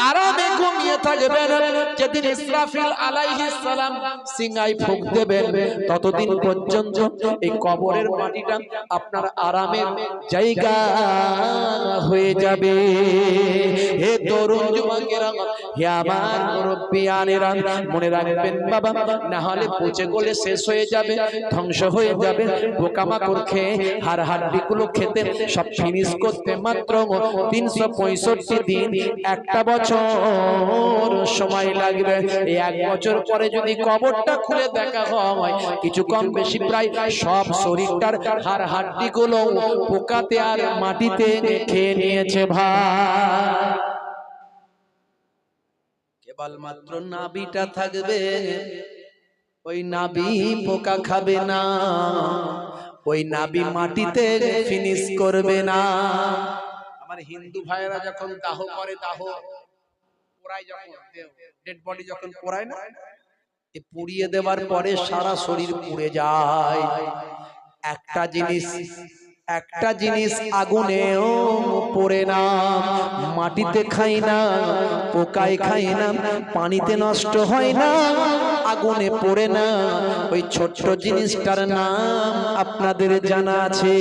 আরামে ঘুমিয়ে থাকবেন যেদিন ইসরাফিল আলাইহিস সালাম সিংহায় ফুঁক দেবেন ততদিন পর্যন্ত এই কবরের মাটিটা আপনার আরামের জায়গা হয়ে যাবে হে তরুণ যুবকেরা হে আমার মুরব্বিয়ানেরা মনে রাখবেন বাবা না হলে পচে গলে শেষ হয়ে যাবে ধ্বংস হয়ে যাবে পোকামাকড় খেয়ে হাড় হাড্ডিগুলো খেতে সব ফিনিশ করতে মাত্র 365 দিন একটা বছর সময় লাগবে এই এক বছর পরে যদি কবরটা খুলে দেখা হয় কিছু কম বেশি প্রায় সব শরীরটার হাড় হাড্ডিগুলো পোকাতে আর মাটিতে খেয়ে নিয়েছে ভাই কেবলমাত্র নাভিটা থাকবে ওই নাভি পোকা খাবে না ওই নাভি মাটিতে ফিনিশ করবে না আমার হিন্দু ভাইয়েরা যখন দাহ করে দাহ পোড়ায় যখন ডেড বডি যখন পোড়ায় না এই পুড়িয়ে দেওয়ার পরে সারা শরীর পুড়ে যায় একটা জিনিস আগুনেও পড়ে না মাটিতে খাই না পোকায় খাই না পানিতে নষ্ট হয় না আগুনে পড়ে না ওই ছোট্ট জিনিসটার নাম আপনাদের জানা আছে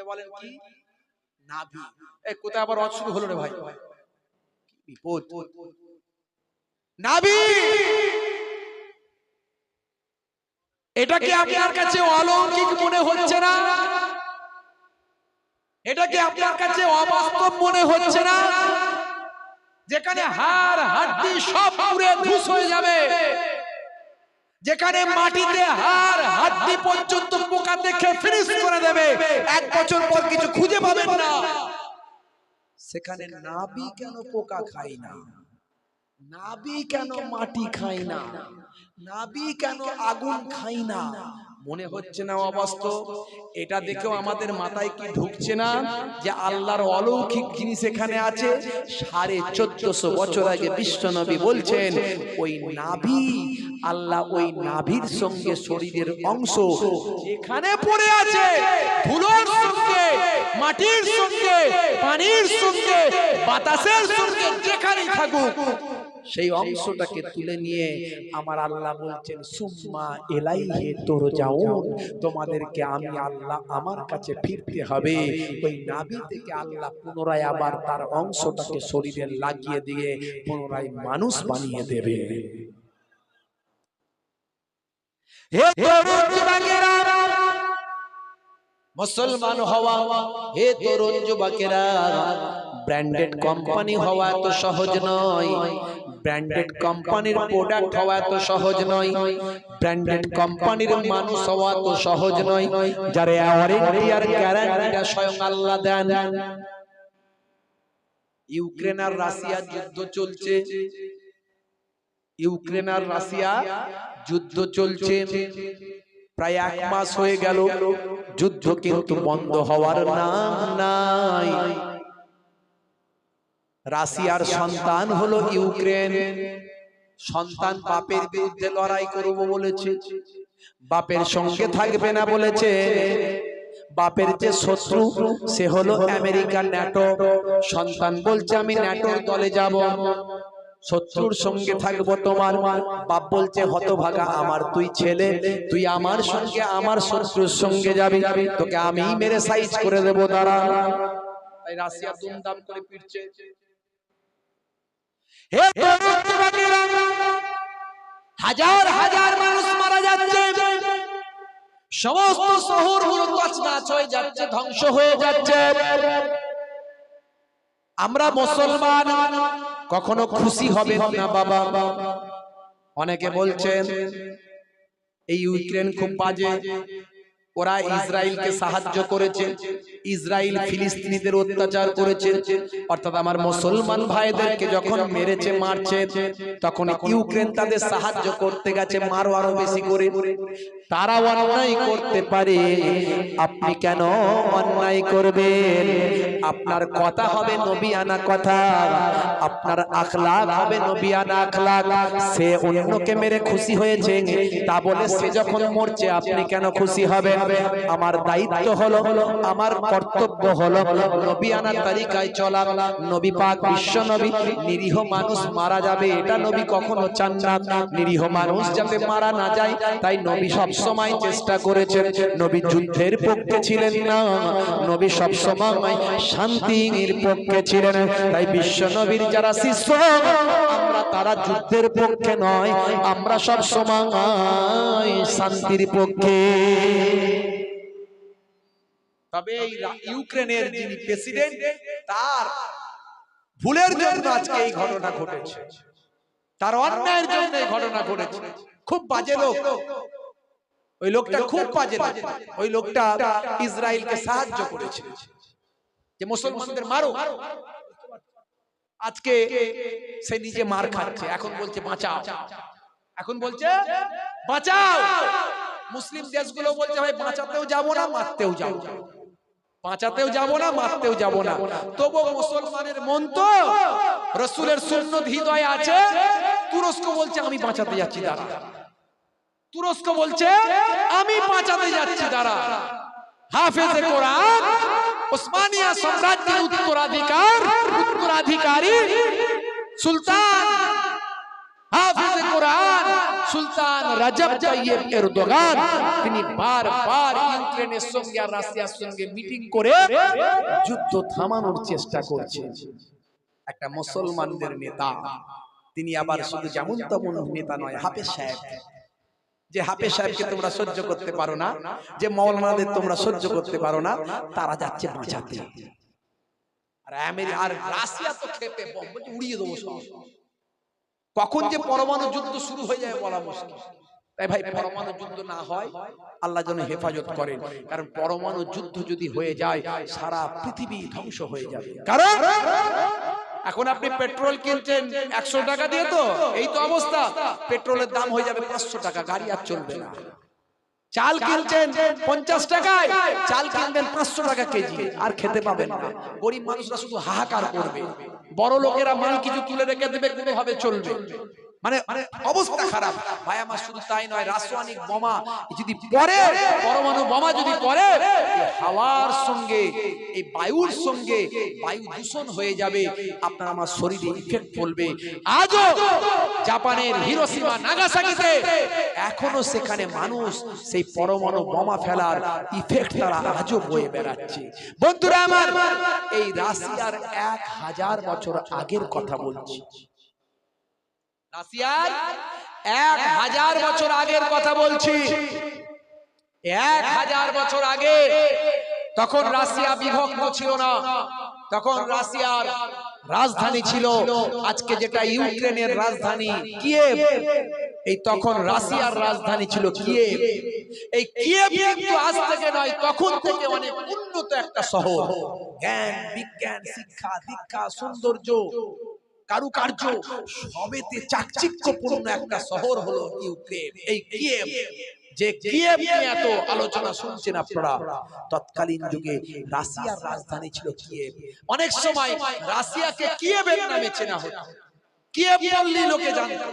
বলেন কি নাভি এই কোথায় আবার শুরু হলো রে ভাই বিপদ নাভি এটা কি আপনার কাছে অলৌকিক মনে হচ্ছে না এটা কি আপনার কাছে অবাস্তব মনে হচ্ছে না যেখানে হাড় হাড্ডি সব পুড়ে ধূস হয়ে যাবে যেখানে মাটিতে হাড় হাড্ডি পর্যন্ত পোকা দেখে ফিনিশ করে দেবে এক বছর পর কিছু খুঁজে পাবেন না সেখানে নাভি কেন পোকা খায় না নাভি কেন মাটি খায় না নাভি কেন আগুন খায় না মনে হচ্ছে না অবাস্তব এটা দেখেও আমাদের মাথায় কি ঢুকছে না যে আল্লাহর অলৌকিক জিনিস এখানে আছে 1450 বছর আগে বিশ্বনবী বলছেন ওই নাভি আল্লাহ ওই নাভির সঙ্গে শরীরের অংশ যেখানে পড়ে আছে ধুলোর সঙ্গে মাটির সঙ্গে পানির সঙ্গে বাতাসের সঙ্গে যেখানে থাকুক সেই অংশটাকে তুলে নিয়ে আমার আল্লাহ বলছেন সুম্মা ইলাইহি তুরজাউন, তোমাদেরকে আমি আল্লাহ আমার কাছে ফিরতে হবে। ওই নাভি থেকে আল্লাহ পুনরায় আবার তার অংশটাকে শরীরে লাগিয়ে দিয়ে পুনরায় মানুষ বানিয়ে দেবে। হে তরুণ যুবকেরা, মুসলমান হওয়া, হে তরুণ যুবকেরা, ব্র্যান্ডেড কোম্পানি হওয়া তো সহজ নয়, ব্র্যান্ডেড কোম্পানির প্রোডাক্ট হওয়া তো সহজ নয়, ব্র্যান্ডেড কোম্পানির মানুষ হওয়া তো সহজ নয়, যার ওয়ারেন্টি আর গ্যারান্টিটা স্বয়ং আল্লাহ দেন। ইউক্রেন আর রাশিয়া যুদ্ধ চলছে, ইউক্রেন আর রাশিয়া যুদ্ধ চলছে, প্রায় 1 মাস হয়ে গেল, যুদ্ধ কিন্তু বন্ধ হওয়ার নাম নাই। রাশিয়ার সন্তান হলো ইউক্রেন, সন্তান বাপের বিরুদ্ধে লড়াই করব বলেছে, বাপের সঙ্গে থাকবে না বলেছে। বাপের যে শত্রু সে হলো আমেরিকা, ন্যাটো। সন্তান বলছে আমি ন্যাটোর দলে যাব, শত্রুর সঙ্গে থাকবো তোমার। বাপ বলছে হতভাগা আমার তুই ছেলে, তুই আমার সঙ্গে আমার শত্রুর সঙ্গে যাবি, তোকে আমি মেরে সাইজ করে দেবো, দাঁড়া। তাই রাশিয়া দুমদাম করে পিটছে। হে তরুণ যুবকেরা, হাজার হাজার মানুষ মারা যাচ্ছে, সমস্ত শহরগুলো তছনছ হয়ে যাচ্ছে, ধ্বংস হয়ে যাচ্ছে। আমরা মুসলমান কখনো খুশি হবে না বাবা। অনেকে বলছেন এই ইউক্রেন খুব বাজে, ওরা ইসরায়েলকে সাহায্য করেছে, ইসরায়েল ফিলিস্তিনিদের অত্যাচার করেছে, অর্থাৎ আমার মুসলমান ভাইদেরকে যখন মেরেছে মারছে, তখন ইউক্রেন তাদের সাহায্য করতে গেছে, মারো আরো বেশি করে। তারা অন্যায় করতে পারে, আপনি কেন অন্যায় করবেন? আপনার কথা হবে নবিয়ানা কথা, আপনার আখলাক হবে নবিয়ানা আখলাক। সে অন্যকে মেরে খুশি হয়েছে, তা বলে সে যখন মরছে আপনি কেন খুশি হবেন? আমার দায়িত্ব হলো, আমার কর্তব্য হলো নবিয়ানা তরিকায় চলা। নবী পাক বিশ্ব নবী, নিরীহ মানুষ মারা যাবে এটা নবী কখনো চান না, নিরীহ মানুষ যাতে মারা না যায়, তাই নবী সব সময় চেষ্টা করেছেন। নবী যুদ্ধের পক্ষে ছিলেন না, নবী সব সময় শান্তির পক্ষে ছিলেন। তাই বিশ্ব নবীর যারা শিষ্য আমরা, তারা যুদ্ধের পক্ষে নয়, আমরা সব সময় শান্তির পক্ষে। তবে ইউক্রেনের যিনি প্রেসিডেন্ট, তার ভুলের জন্য আজকে এই ঘটনা ঘটেছে, তার অন্যায়ের জন্য এই ঘটনা ঘটেছে। খুব বাজে লোক ওই লোকটা, খুব বাজে লোক ওই লোকটা। ইসরায়েলকে সাহায্য করেছে যে মুসলমানদের মারো, আজকে সে নিজে মার খাচ্ছে। এখন বলছে বাঁচাও, এখন বলছে বাঁচাও। মুসলিম দেশগুলো বলছে ভাই বাঁচাতেও যাবো না, মারতেও যাবো না, বাঁচাতেও যাবো না, মারতেও যাবো না। তবু মুসলমানের মন তো রাসূলের সুন্নাত হৃদয়ে আছে। তুরস্ক বলছে আমি বাঁচাতে যাচ্ছি, দাঁড়া। তুরস্ক বলছে আমি বাঁচাতে যাচ্ছি, দাঁড়া। হাফেজে কোরআন, ওসমানিয়া সাম্রাজ্যের উত্তরাধিকারী সুলতান হাফেজে কোরআন সুলতান রাজব তাইয়েব এরদোগান, তিনি বারবার ইউক্রেনের সঙ্গে আর রাশিয়ার সঙ্গে মিটিং করে যুদ্ধ থামানোর চেষ্টা করছেন। একটা মুসলমানদের নেতা, তিনি আবার শুধু যেমন তেমন নেতা নয়, হাফেজ সাহেব। যে হাফেজ সাহেবকে তোমরা সহ্য করতে পারো না, যে মাওলানাদের তোমরা সহ্য করতে পারো না, তারা যাচ্ছে বাঁচাতে। আর আমেরিকা আর রাশিয়া তো খেপে উড়িয়ে দেবো সব। কখন যে পরমাণু যুদ্ধ শুরু হয়ে যায় বলা মুশকিল। তাই ভাই পরমাণু যুদ্ধ না হয় আল্লাহ যেন হেফাজত করেন, কারণ পরমাণু যুদ্ধ যদি হয়ে যায় সারা পৃথিবী ধ্বংস হয়ে যাবে। কারণ এখন আপনি পেট্রোল কিনছেন 100 টাকা দিয়ে, তো এই তো অবস্থা, পেট্রোলের দাম হয়ে যাবে 500 টাকা, গাড়ি আর চলবে না। চাল কিনছেন 50 টাকায়, চাল কিনবেন 500 টাকা কেজি, আর খেতে পাবেন না। গরিব মানুষরা শুধু হাহাকার করবে, বড় লোকেরা মাল কিছু তুলে রেখে দেবে, কোনোভাবে চলবে। মানে অবস্থা খারাপ ভাই আমার। শুধু তাই নয়, রাসায়নিক বোমা যদি পড়ে, পরমাণু বোমা যদি পড়ে, হাওয়ার সঙ্গে এই বায়ুর সঙ্গে বায়ু দূষণ হয়ে যাবে, আপনার আমার শরীরে ইফেক্ট পড়বে। আজও জাপানের হিরোশিমা নাগাসাকিতে এখনো সেখানে মানুষ সেই পরমাণু বোমা ফেলার ইফেক্ট তারা আজও বয়ে বেড়াচ্ছে। বন্ধুরা আমার, এই রাশিয়ার 1000 বছর আগের কথা বলছি, রাশিয়ার 1000 বছর আগের কথা বলছি। 1000 বছর আগে তখন রাশিয়া বিভক্ত ছিল না, তখন রাশিয়ার রাজধানী ছিল আজকে যেটা ইউক্রেনের রাজধানী কিয়েভ। এই তখন রাশিয়ার রাজধানী ছিল কিয়েভ। এই কিয়েভ কিন্তু আজ থেকে নয়, তখন থেকে অনেক উন্নত একটা শহর। জ্ঞান, বিজ্ঞান, শিক্ষা, দীক্ষা, সৌন্দর্য, কারুকার্য সবেতে চাকচিক্যপূর্ণ একটা শহর হলো ইউক্রেন, এই কিয়েভ। যে কিয়েভ নিয়ে এত আলোচনা শুনছেন আপনারা, তৎকালীন যুগে রাশিয়ার রাজধানী ছিল কিয়েভ। অনেক সময় রাশিয়াকে কিয়েভের নামে চেনা হতো, কিয়েভ বললেই লোকে জানতো।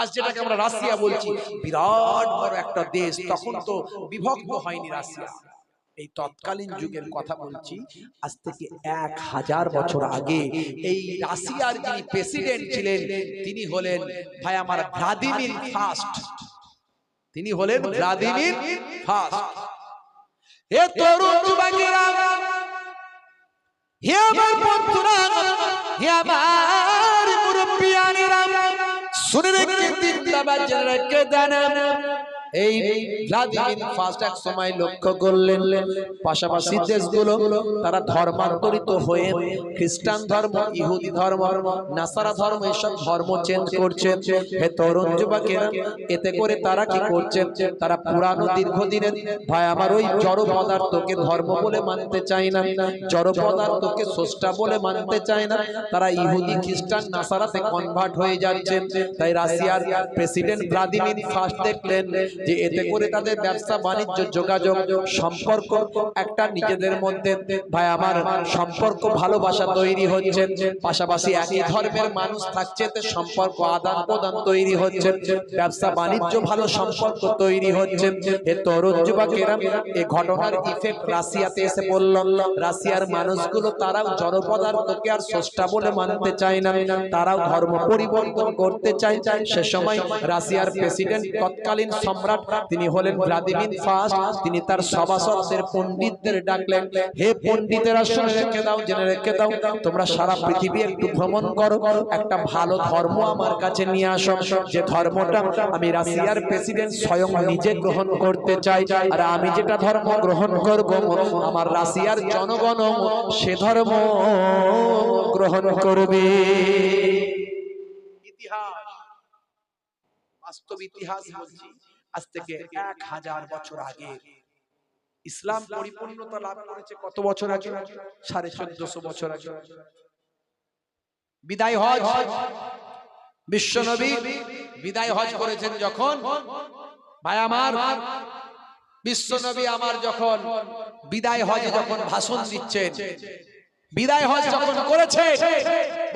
আজ যেটাকে আমরা রাশিয়া বলছি, বিরাট বড় একটা দেশ, তখন তো বিভক্ত হয়নি রাশিয়া। এই তৎকালীন যুগের কথা বলছি, আজ থেকে 1000 বছর আগে এই রাশিয়ার যিনি প্রেসিডেন্ট ছিলেন তিনি হলেন ভাই আমার ভ্লাদিমির ফার্স্ট। তিনি হলেন ভ্লাদিমির ফার্স্ট। হে তরুণ যুবকেরা, হে আমার বন্ধুরা, হে আমার মুরব্বিয়ানেরা, শুনে রেখে দিন, বাবা জেনে রেখে দেন। এই ভ্লাদিমির ফার্স্ট এক সময় লক্ষ্য করলেন পাশাপাশি দেশগুলো তারা ধর্মান্তরিত হয়ে খ্রিস্টান ধর্ম, ইহুদি ধর্ম, নাসারা ধর্ম, এসব ধর্ম চেঞ্জ করছে। হে তরুণ যুবকেরা, এতে করে তারা কি করছে? তারা পুরানো দীর্ঘদিনের ভাই আমার ওই জড় পদার্থকে ধর্ম বলে মানতে চায় না, জড় পদার্থকে স্রষ্টা বলে মানতে চায় না। তারা ইহুদি, খ্রিস্টান, নাসারাতে কনভার্ট হয়ে যাচ্ছে। তাই রাশিয়ার প্রেসিডেন্ট ভ্লাদিমির ফার্স্ট দেখলেন যে এতে করে তাদের ব্যবসা বাণিজ্য, যোগাযোগ, সম্পর্ক একটা নিজেদের মধ্যে ভাই আমার সম্পর্ক, ভালোবাসা তৈরি হচ্ছে। পাশাপাশি একই ধর্মের মানুষ থাকছে, এতে সম্পর্ক আদান প্রদান তৈরি হচ্ছে, ব্যবসা বাণিজ্য ভালো সম্পর্ক তৈরি হচ্ছে। এ তরুণ যুবকেরা, এই ঘটনার ইফেক্ট রাশিয়াতে এসে পড়ল। রাশিয়ার মানুষগুলো তারাও জড় পদার্থকে আর স্রষ্টা বলে মানতে চায় না, তারাও ধর্ম পরিবর্তন করতে চায়। সে সময় রাশিয়ার প্রেসিডেন্ট, তৎকালীন সম্রাট, তিনি হলেন ভ্লাদিমির ফার্স্ট। তিনি তার সভাসদদের, পণ্ডিতদের ডাকলেন, হে পণ্ডিতেরা, শুনে রেখে দাও, জেনে রেখে দাও, তোমরা সারা পৃথিবী একটু ভ্রমণ করো, একটা ভালো ধর্ম আমার কাছে নিয়ে আসো, যে ধর্মটা আমি রাশিয়ার প্রেসিডেন্ট স্বয়ং নিজে গ্রহণ করতে চাই। আর আমি যেটা ধর্ম গ্রহণ করব, আমার রাশিয়ার জনগণ সে ধর্ম গ্রহণ করবে। ইতিহাস, বাস্তব ইতিহাস বলছি, আজ থেকে 1000 বছর আগে ইসলাম পরিপূর্ণতা লাভ করেছে। কত বছর আগে? 1450 বছর আগে। বিদায় হজ, বিশ্বনবী বিদায় হজ করেছেন যখন, ভাই আমার বিশ্বনবী আমার যখন বিদায় হজে যখন ভাষণ দিচ্ছেন, বিদায় হজ যখন করেছে,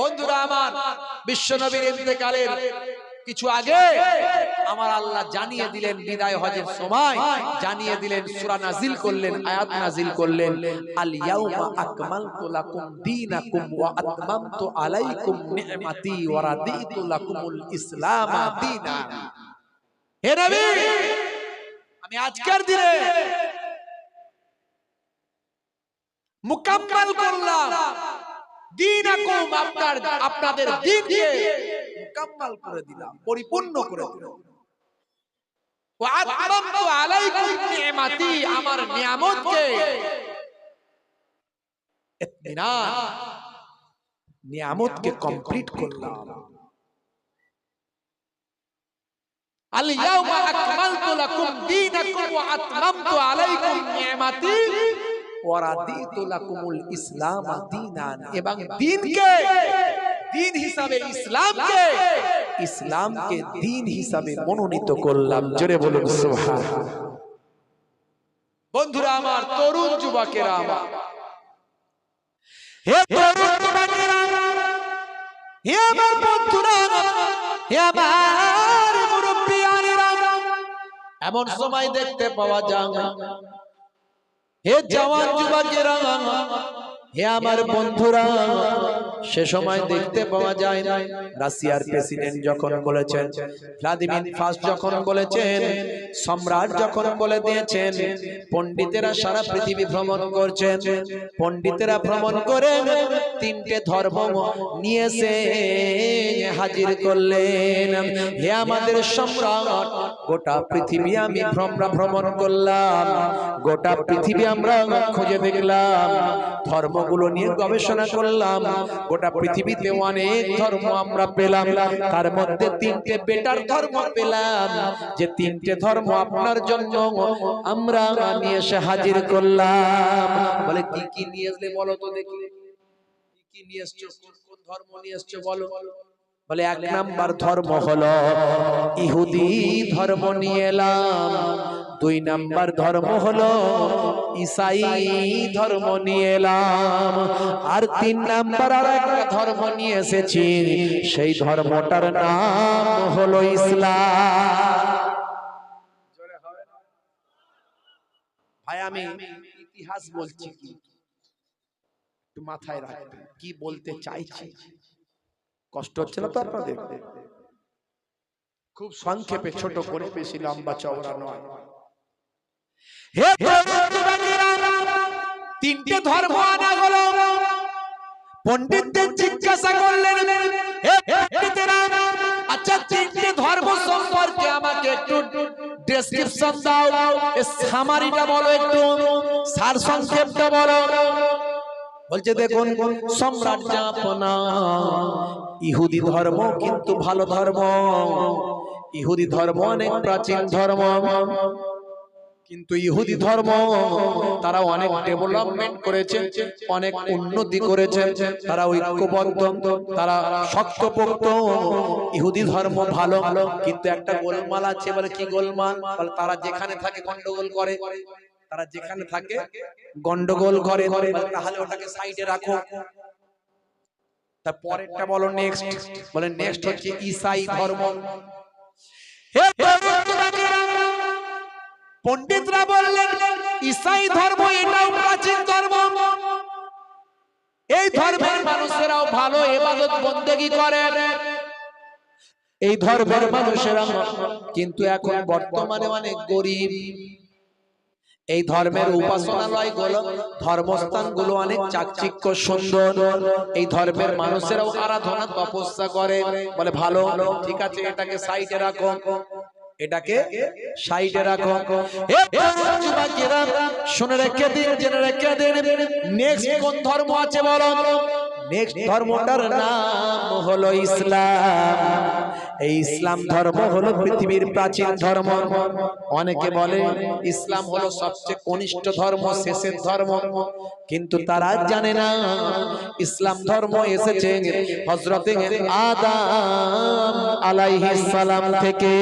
বন্ধুরা আমার, বিশ্বনবীর ইন্তেকালের কিছু আগে আমার আল্লাহ জানিয়ে দিলেন, বিদায় হজের সময় জানিয়ে দিলেন, সূরা নাজিল করলেন, আয়াত নাজিল করলেন, আল ইয়াউমা আকমালতু লাকুম দীনাকুম ওয়া আতমামতু আলাইকুম নি'মাতি ওয়া রাদিতু লাকুমুল ইসলাম দীনান। হে নবী, আমি আজকের দিনে মুকাম্মাল করলাম দীনাকুম, আপনাদের দ্বীনকে মুকাম্মাল করে দিলাম, পরিপূর্ণ করে দিলাম। ওয়া আতমামতু আলাইকুম নি'মাতি, আমার নিয়ামতকে, ইতমিনান, নিয়ামতকে কমপ্লিট করলাম। আল ইয়াউমা আকমালতু লাকুম দীনাকুম ওয়া আতমামতু আলাইকুম নি'মাতি ওয়া রাদিতু লাকুমুল ইসলাম দীনান, এবং দ্বীনকে দ্বীন হিসাবে, ইসলামকে ইসলামকে দ্বীন হিসাবে মনোনীত করলাম। জোরে বলুন সুবহানাল্লাহ। বন্ধুরা আমার, তরুণ যুবকেরা আমার, হে তরুণ যুবকেরা, হে আমার বন্ধুরা, হে আমার মুরব্বিয়ানেরা, এমন সময় দেখতে পাওয়া যায়, হে জওয়ান যুবকেরা, হে আমার বন্ধুরা, সে সময় দেখতে পাওয়া যায় না রাশিয়ার প্রেসিডেন্ট যখন বলেছেন, ভ্লাদিমির ফার্স্ট যখন বলেছেন, সম্রাট যখন বলে দিয়েছেন, পণ্ডিতেরা সারা পৃথিবী ভ্রমণ করছেন, পণ্ডিতেরা ভ্রমণ করে তিনটে ধর্ম নিয়ে এসে হাজির করলেন। হে আমাদের সম্রাট, গোটা পৃথিবী আমি ভ্রমণ করলাম, গোটা পৃথিবী আমরা খুঁজে দেখলাম, ধর্মগুলো নিয়ে গবেষণা করলাম, গোটা পৃথিবীতে অনেক ধর্ম আমরা পেলাম, তার মধ্যে তিনটে বেটার ধর্ম পেলাম, যে তিনটে ধর্ম আপনার জন্য আমরা নিয়ে এসে হাজির করলাম। বলে কি কি নিয়ে আসলে বলো তো দেখি, কি কি নিয়ে এসছো, কোন ধর্ম নিয়ে এসছো বলো। বলে এক নাম্বার ধর্ম হলো ইহুদি ধর্ম নিয়ে এলাম, দুই নাম্বার ধর্ম হলো ঈসাই ধর্ম নিয়ে এলাম, আর তিন নাম্বার আর একটা ধর্ম নিয়ে এসেছি, সেই ধর্মটার নাম হলো ইসলাম। ভাই আমি ইতিহাস বলছি, একটু মাথায় রাখবেন কি বলতে চাইছি, কষ্ট হচ্ছে না তো আপনাদের? খুব সংক্ষেপে ছোট করে, বেশি লম্বা চওড়া নয়। হে তিনটে ধর্ম আনা হলো, পণ্ডিতদের জিজ্ঞাসা করলেন, হে পণ্ডিতেরা, আচ্ছা তিনটে ধর্ম সম্পর্কে আমাকে একটু ডেসক্রিপশন দাও, সামারিটা বলো, একটু সারসংক্ষেপটা বলো। বলছে দেখুন সম্রাট জাহাপনা, ইহুদি ধর্ম কিন্তু ভালো ধর্ম, ইহুদি ধর্ম অনেক প্রাচীন ধর্ম, কিন্তু ইহুদি ধর্ম তারা অনেক ডেভেলপমেন্ট করেছে, অনেক উন্নতি করেছে, তারা ঐক্যবদ্ধ, তারা শক্তপোক্ত, ইহুদি ধর্ম ভালো, কিন্তু একটা গোলমাল আছে। বলে কি গোলমাল? বলে তারা যেখানে থাকে গন্ডগোল করে, তারা যেখানে থাকে গন্ডগোল করে, তাহলে ওটাকে সাইডে রাখো। তারপরেরটা বলো নেক্সট, বলে নেক্সট হচ্ছে ঈসাই ধর্ম। পণ্ডিতরা বললেন ঈসাই ধর্ম এটাও প্রাচীন ধর্ম, এই ধর্মের মানুষেরাও ভালো ইবাদত বন্দেগী করে, এই ধর্মের মানুষেরা কিন্তু এখন বর্তমানে অনেক গরিব, এই ধর্মের উপাসনালয় গুলো, ধর্মস্থান গুলো অনেক চাকচিক্য সুন্দর, এই ধর্মের মানুষেরাও আরাধনা তপস্যা করে। বলে ভালো, ঠিক আছে, এটাকে সাইডে রাখো, এটাকে সাইডে রাখো। শুনে রেখে দিন, জেনে রেখে দিন, নেক্সট কোন ধর্ম আছে বলো? নেক্সট ধর্মটার নাম হলো ইসলাম। এই ইসলাম ধর্ম হলো পৃথিবীর প্রাচীন ধর্ম। অনেকে বলে ইসলাম হলো সবচেয়ে কনিষ্ঠ ধর্ম, শেষের ধর্ম, কিন্তু তারা জানে না ইসলাম ধর্ম এসেছে হযরতে আদম আলাইহিস সালাম থেকে।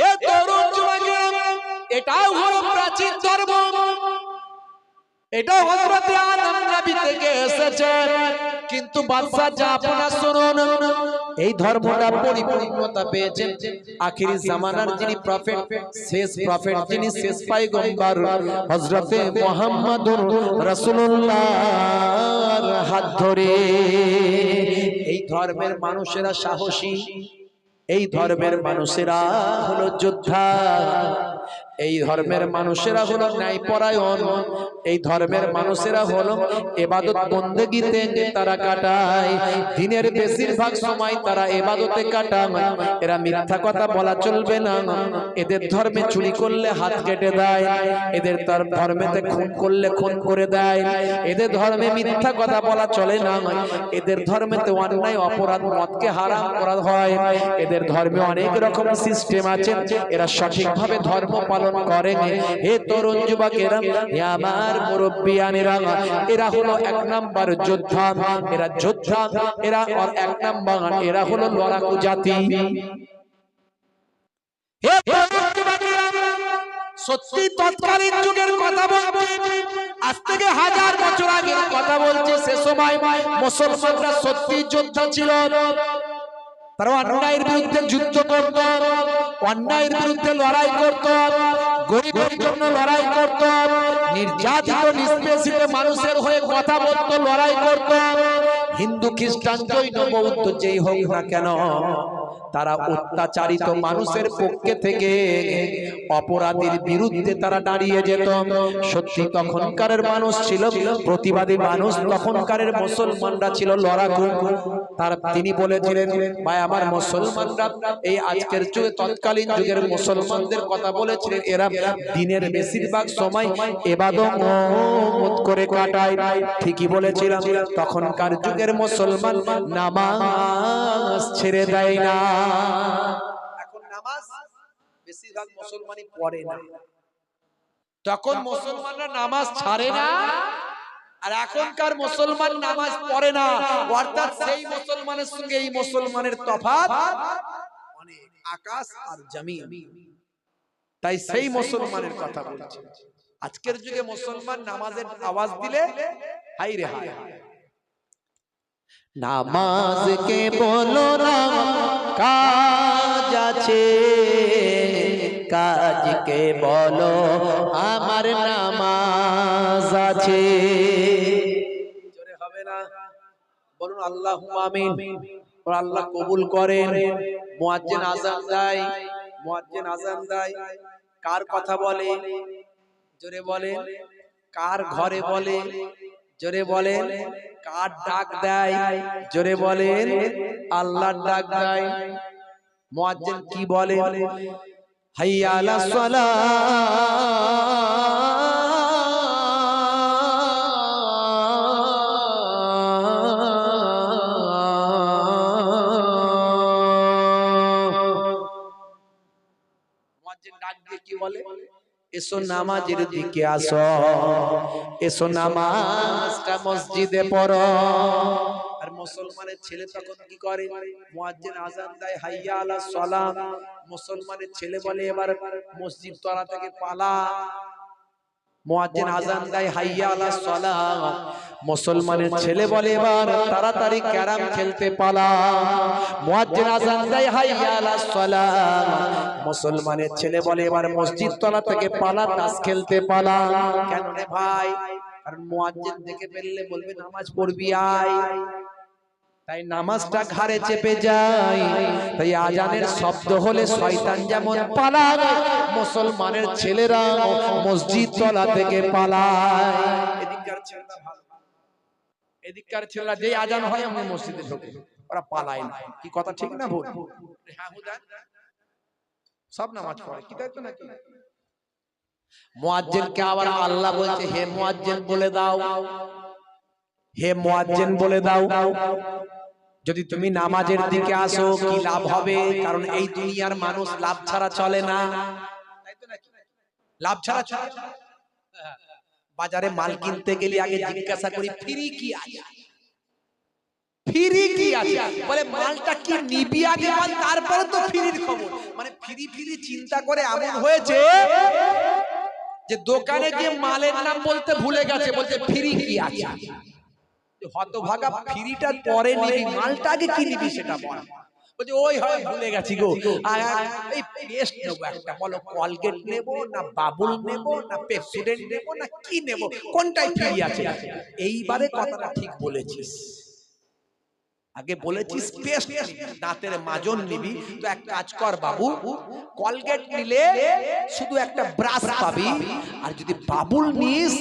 এ তরুণ যুবকেরা, এটাও হলো প্রাচীন ধর্ম, এটাও হযরতে আদম নবী থেকে এসেছে, কিন্তু বাদশা জাহাপনা শুনুন, এই ধর্মটা পরিপূর্ণতা পেয়েছে আখিরি জামানার যিনি প্রফেট, শেষ প্রফেট, যিনি শেষ পয়গম্বর হযরতে মুহাম্মদুর রাসূলুল্লাহর হাত ধরে। এই ধর্মের মানুষেরা সাহসী, এই ধর্মের মানুষেরা হলো যোদ্ধা, এই ধর্মের মানুষেরা হলো ন্যায়পরায়ণ, এই ধর্মের মানুষেরা হলো ইবাদত বন্দেগীতে তারা কাটায়, দিনের বেশিরভাগ সময় তারা ইবাদতে কাটায়। এরা মিথ্যা কথা বলা চলবে না, এদের ধর্মে চুরি করলে হাত কেটে দেয়, এদের তার ধর্মেতে খুন করলে খুন করে দেয়, এদের ধর্মে মিথ্যা কথা বলা চলে না, এদের ধর্মেতে অন্যায় অপরাধ, মদকে হারাম করা হয়, এদের ধর্মে অনেক রকম সিস্টেম আছে, এরা সঠিকভাবে ধর্ম পালন করে। হে তরুণ যুবকেরা, হে আমার মুরব্বিয়ানেরা, এরা হলো এক নাম্বার যোদ্ধা, এরা যোদ্ধা, এরা এক নাম্বার, এরা হলো লড়াকু জাতি। হে তরুণ যুবকেরা, সত্যি তৎকালীন যুগের কথা বলছি, আজ থেকে 1000 বছর আগের কথা বলছি, সে সময় মুসলমানরা সত্যি যোদ্ধা ছিল, তারা অন্যায়ের বিরুদ্ধে যুদ্ধ করত, অন্যায়ের বিরুদ্ধে লড়াই করত, গরিবের জন্য লড়াই করত, নির্যাতিত নিষ্পেষিত মানুষের হয়ে কথা বলতো, লড়াই করত। হিন্দু খ্রিস্টান জৈন বৌদ্ধ যেই হোক না কেন, তারা অত্যাচারিত মানুষের পক্ষে থেকে অপরাধীর বিরুদ্ধে তারা দাঁড়িয়ে যেত। সত্যি তখনকারের মানুষ ছিল প্রতিবাদী মানুষ, তখনকারের মুসলমানরা ছিল লড়াকু। তিনি বলেছিলেন, ভাই আমার মুসলমানরা এই আজকের যুগে, তৎকালীন যুগের মুসলমানদের কথা বলেছিলেন, এরা দিনের বেশিরভাগ সময় ইবাদত করে কাটায়। ঠিকই বলেছিলাম, তখনকার যুগের মুসলমান নামাজ ছেড়ে দেয় না। এখন নামাজ বেশিরভাগ মুসলমানই পড়ে না, তখন মুসলমানরা নামাজ ছাড়ে না, আর এখনকার মুসলমান নামাজ পড়ে না। অর্থাৎ সেই মুসলমানের সঙ্গে এই মুসলমানের তফাৎ অনেক, আকাশ আর জমিন। তাই সেই মুসলমানের কথা বলছি। আজকের যুগে মুসলমান নামাজের আওয়াজ দিলে হাই রে হাই, নামাজকে বলো না কাজ আছে, কাজকে বলো আমার নামাজ আছে। জোরে হবে না? বলুন আল্লাহুম্মা আমিন। আল্লাহ কবুল করেন। মুয়াজ্জিন আযান দেয়, মুয়াজ্জিন আযান দেয়, কার কথা বলে? জোরে বলেন। কার ঘরে বলে? জোরে বলেন। কার ডাক দেয়? জোরে বলেন। আল্লাহর ডাক দেয়। মুয়াজ্জিন কি বলে? হাইয়া আলাস সালাহ, মুয়াজ্জিন ডাক দিয়ে কি বলে? এসো নামাজের দিকে আসো, এসো নামাজটা মসজিদে পড়ো। আর মুসলমানের ছেলে তখন কি করে? মুয়াজ্জিন আযান দেয় হাইয়া আলাস সালাহ, মুসলমানের ছেলে বলে এবার মসজিদ তলা থেকে পালা। মুয়াজ্জিন আযান দেয় হাইয়া আলাস সালাহ, মুসলমানের ছেলে বলে এবার তাড়াতাড়ি ক্যারাম খেলতে পালা। মুয়াজ্জিন আযান দেয় হাইয়া আলাস সালাহ, মুসলমানের ছেলে বলে এবার মসজিদ তলা থেকে পালা, তাস খেলতে পালা। কেন রে ভাই? কারণ মুয়াজ্জিন দেখে ফেললে বলবে নামাজ পড়বি আয়, তাই নামাজটা ঘাড়ে চেপে যায়। তাই আজানের শব্দ হলে শয়তান যেমন পালায়, মুসলমানের ছেলেরা মসজিদ তলা থেকে পালায়। এদিককার ছেলেরা ভালো, এদিককার ছেলেরা যেই আজান হয় আমরা মসজিদে ঢোকে, ওরা পালায় না। কি কথা ঠিক না ভুল? হ্যাঁ হুদান সব নামাজ পড়ে, কি তাই তো নাকি? মুয়াজ্জিনকে আবার আল্লাহ বলছে, হে মুয়াজ্জিন বলে দাও, হে মুয়াজ্জিন বলে দাও, যদি তুমি নামাজের দিকে আসো কি লাভ হবে? কারণ এই দুনিয়ার মানুষ লাভ ছাড়া চলে না, তাই তো নাকি? লাভ ছাড়া চলে না। বাজারে মাল কিনতে গেলে আগে জিজ্ঞাসা করি ফ্রি কি আছে, ফ্রি কি আছে? বলে মালটা কি নিবি আগে বল, তারপরে তো ফ্রির খবর। মানে ফ্রি ফ্রি চিন্তা করে এমন হয়েছে যে দোকানে গিয়ে মালের নাম বলতে ভুলে গেছে, বলতে ফ্রি কি আছে। হতভাগা, ফ্রিটা পরে নিবি, মালটা আগে কি নিবি সেটা বল। বলছে ওই হয় ভুলে গেছি গো, এই পেস্ট নেবো একটা, বলো কলগেট নেবো না বাবুল নেবো না পেপসোডেন্ট নেবো না কি নেবো, কোনটাই ফ্রি আছে? এইবারে কথাটা ঠিক বলেছিস, আগে বলেছিস পেস্ট দাঁতের মাজন নিবি, তো এক কাজ কর বাবু, কলগেট নিলে শুধু একটা ব্রাশ পাবি, আর যদি বাবুল নিস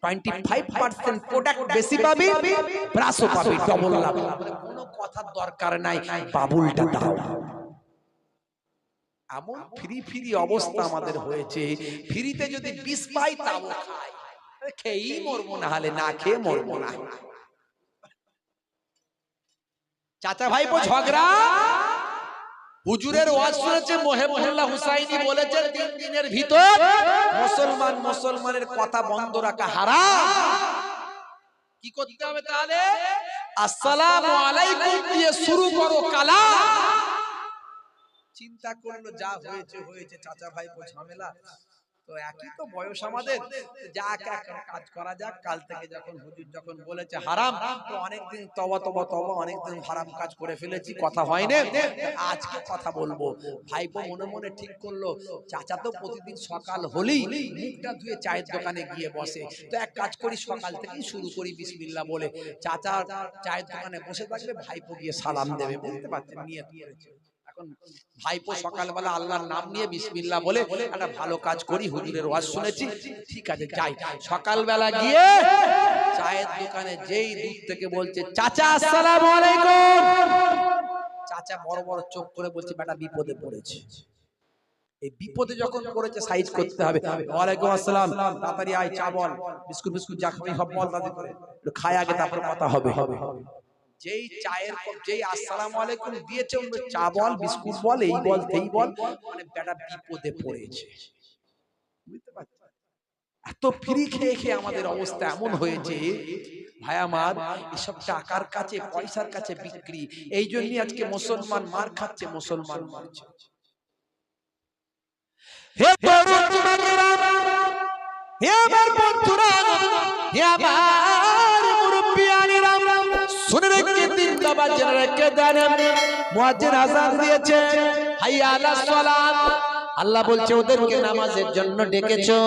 25% প্রোডাক্ট বেশি পাবি, ব্রাশও পাবি, ডবল লাভ। কোনো কথার দরকার নাই, বাবুলটা দাও। এমন ফ্রি ফ্রি অবস্থা আমাদের হয়েছে, ফ্রিতে যদি বিষ পাই তাও খাই, খেয়েই মরবো, না হলে না খেয়ে মরবো না। চাচা ভাইপো ঝগড়া, হুজুরের ওয়াজ শুনেছে মোহাম্মদুল্লাহ হুসাইনি বলেছে 3 দিনের ভিতর মুসলমান মুসলমানের কথা বন্ধ রাখা হারাম। কি করতে হবে তাহলে? আসসালামু আলাইকুম দিয়ে শুরু করো কালাম। চিন্তা করলো যা হয়েছে হয়েছে, চাচা ভাইপো ঝামেলা, তো একই তো বয়স আমাদের, যাক এখন কাজ করা যাক। কাল থেকে যখন হুজুর যখন বলেছে হারাম, তো অনেকদিন তওবা অনেকদিন হারাম কাজ করে ফেলেছি, কথা হয়নি, আজকে কথা বলবো। ভাইপো মনে মনে ঠিক করলো, চাচা তো প্রতিদিন সকাল হলেই মুখটা ধুয়ে চায়ের দোকানে গিয়ে বসে, তো এক কাজ করি সকাল থেকেই শুরু করি বিসমিল্লাহ বলে। চাচা চায়ের দোকানে বসে থাকবে, ভাইপো গিয়ে সালাম দেবে, বুঝতে পারছেন নিয়ত করেছে। এখন ভাইপো সকালবেলা আল্লাহর নাম নিয়ে বিসমিল্লাহ বলে একটা ভালো কাজ করি, হুজুরের ওয়াজ শুনেছি, ঠিক আছে যাই। সকালবেলা গিয়ে চায়ের দোকানে যেই দূর থেকে বলছে চাচা আসসালামু আলাইকুম, চাচা বড় বড় চোখ করে বলছে বেটা বিপদে পড়েছে। এই বিপদে যখন পড়েছে সাইজ করতে হবে। ওয়ালাইকুম আসসালাম, তাড়াতাড়ি আয়, চা বল, বিস্কুট বিস্কুট যা খাবি সব বল, তাদের করে খায় আগে তারপর কথা হবে। যেই চায়ের কাপ যেই আসসালামু আলাইকুম দিয়েছে, চা বল বিস্কুট বল এই বল সেই বল, মানে বেটা বিপদে পড়েছে, বুঝতে পারছেন? এত ফ্রি খেয়ে খেয়ে আমাদের অবস্থা এমন হয়েছে ভাই আমার, এসব টাকার কাছে পয়সার কাছে বিক্রি। এই জন্যই আজকে মুসলমান মার খাচ্ছে, মুসলমান মারছে। হে তরুণ যুবকেরা, হে আমার বন্ধুরা, হে আমার মুরব্বিয়ানেরা, শুনে রেখে দিন, বাবা জেনে রেখে দেন, মুয়াজ্জিন আযান দিয়েছে, হাইয়া আলাস সালাত। আল্লাহ বলছে ওদেরকে নামাজের জন্য ডেকেছো।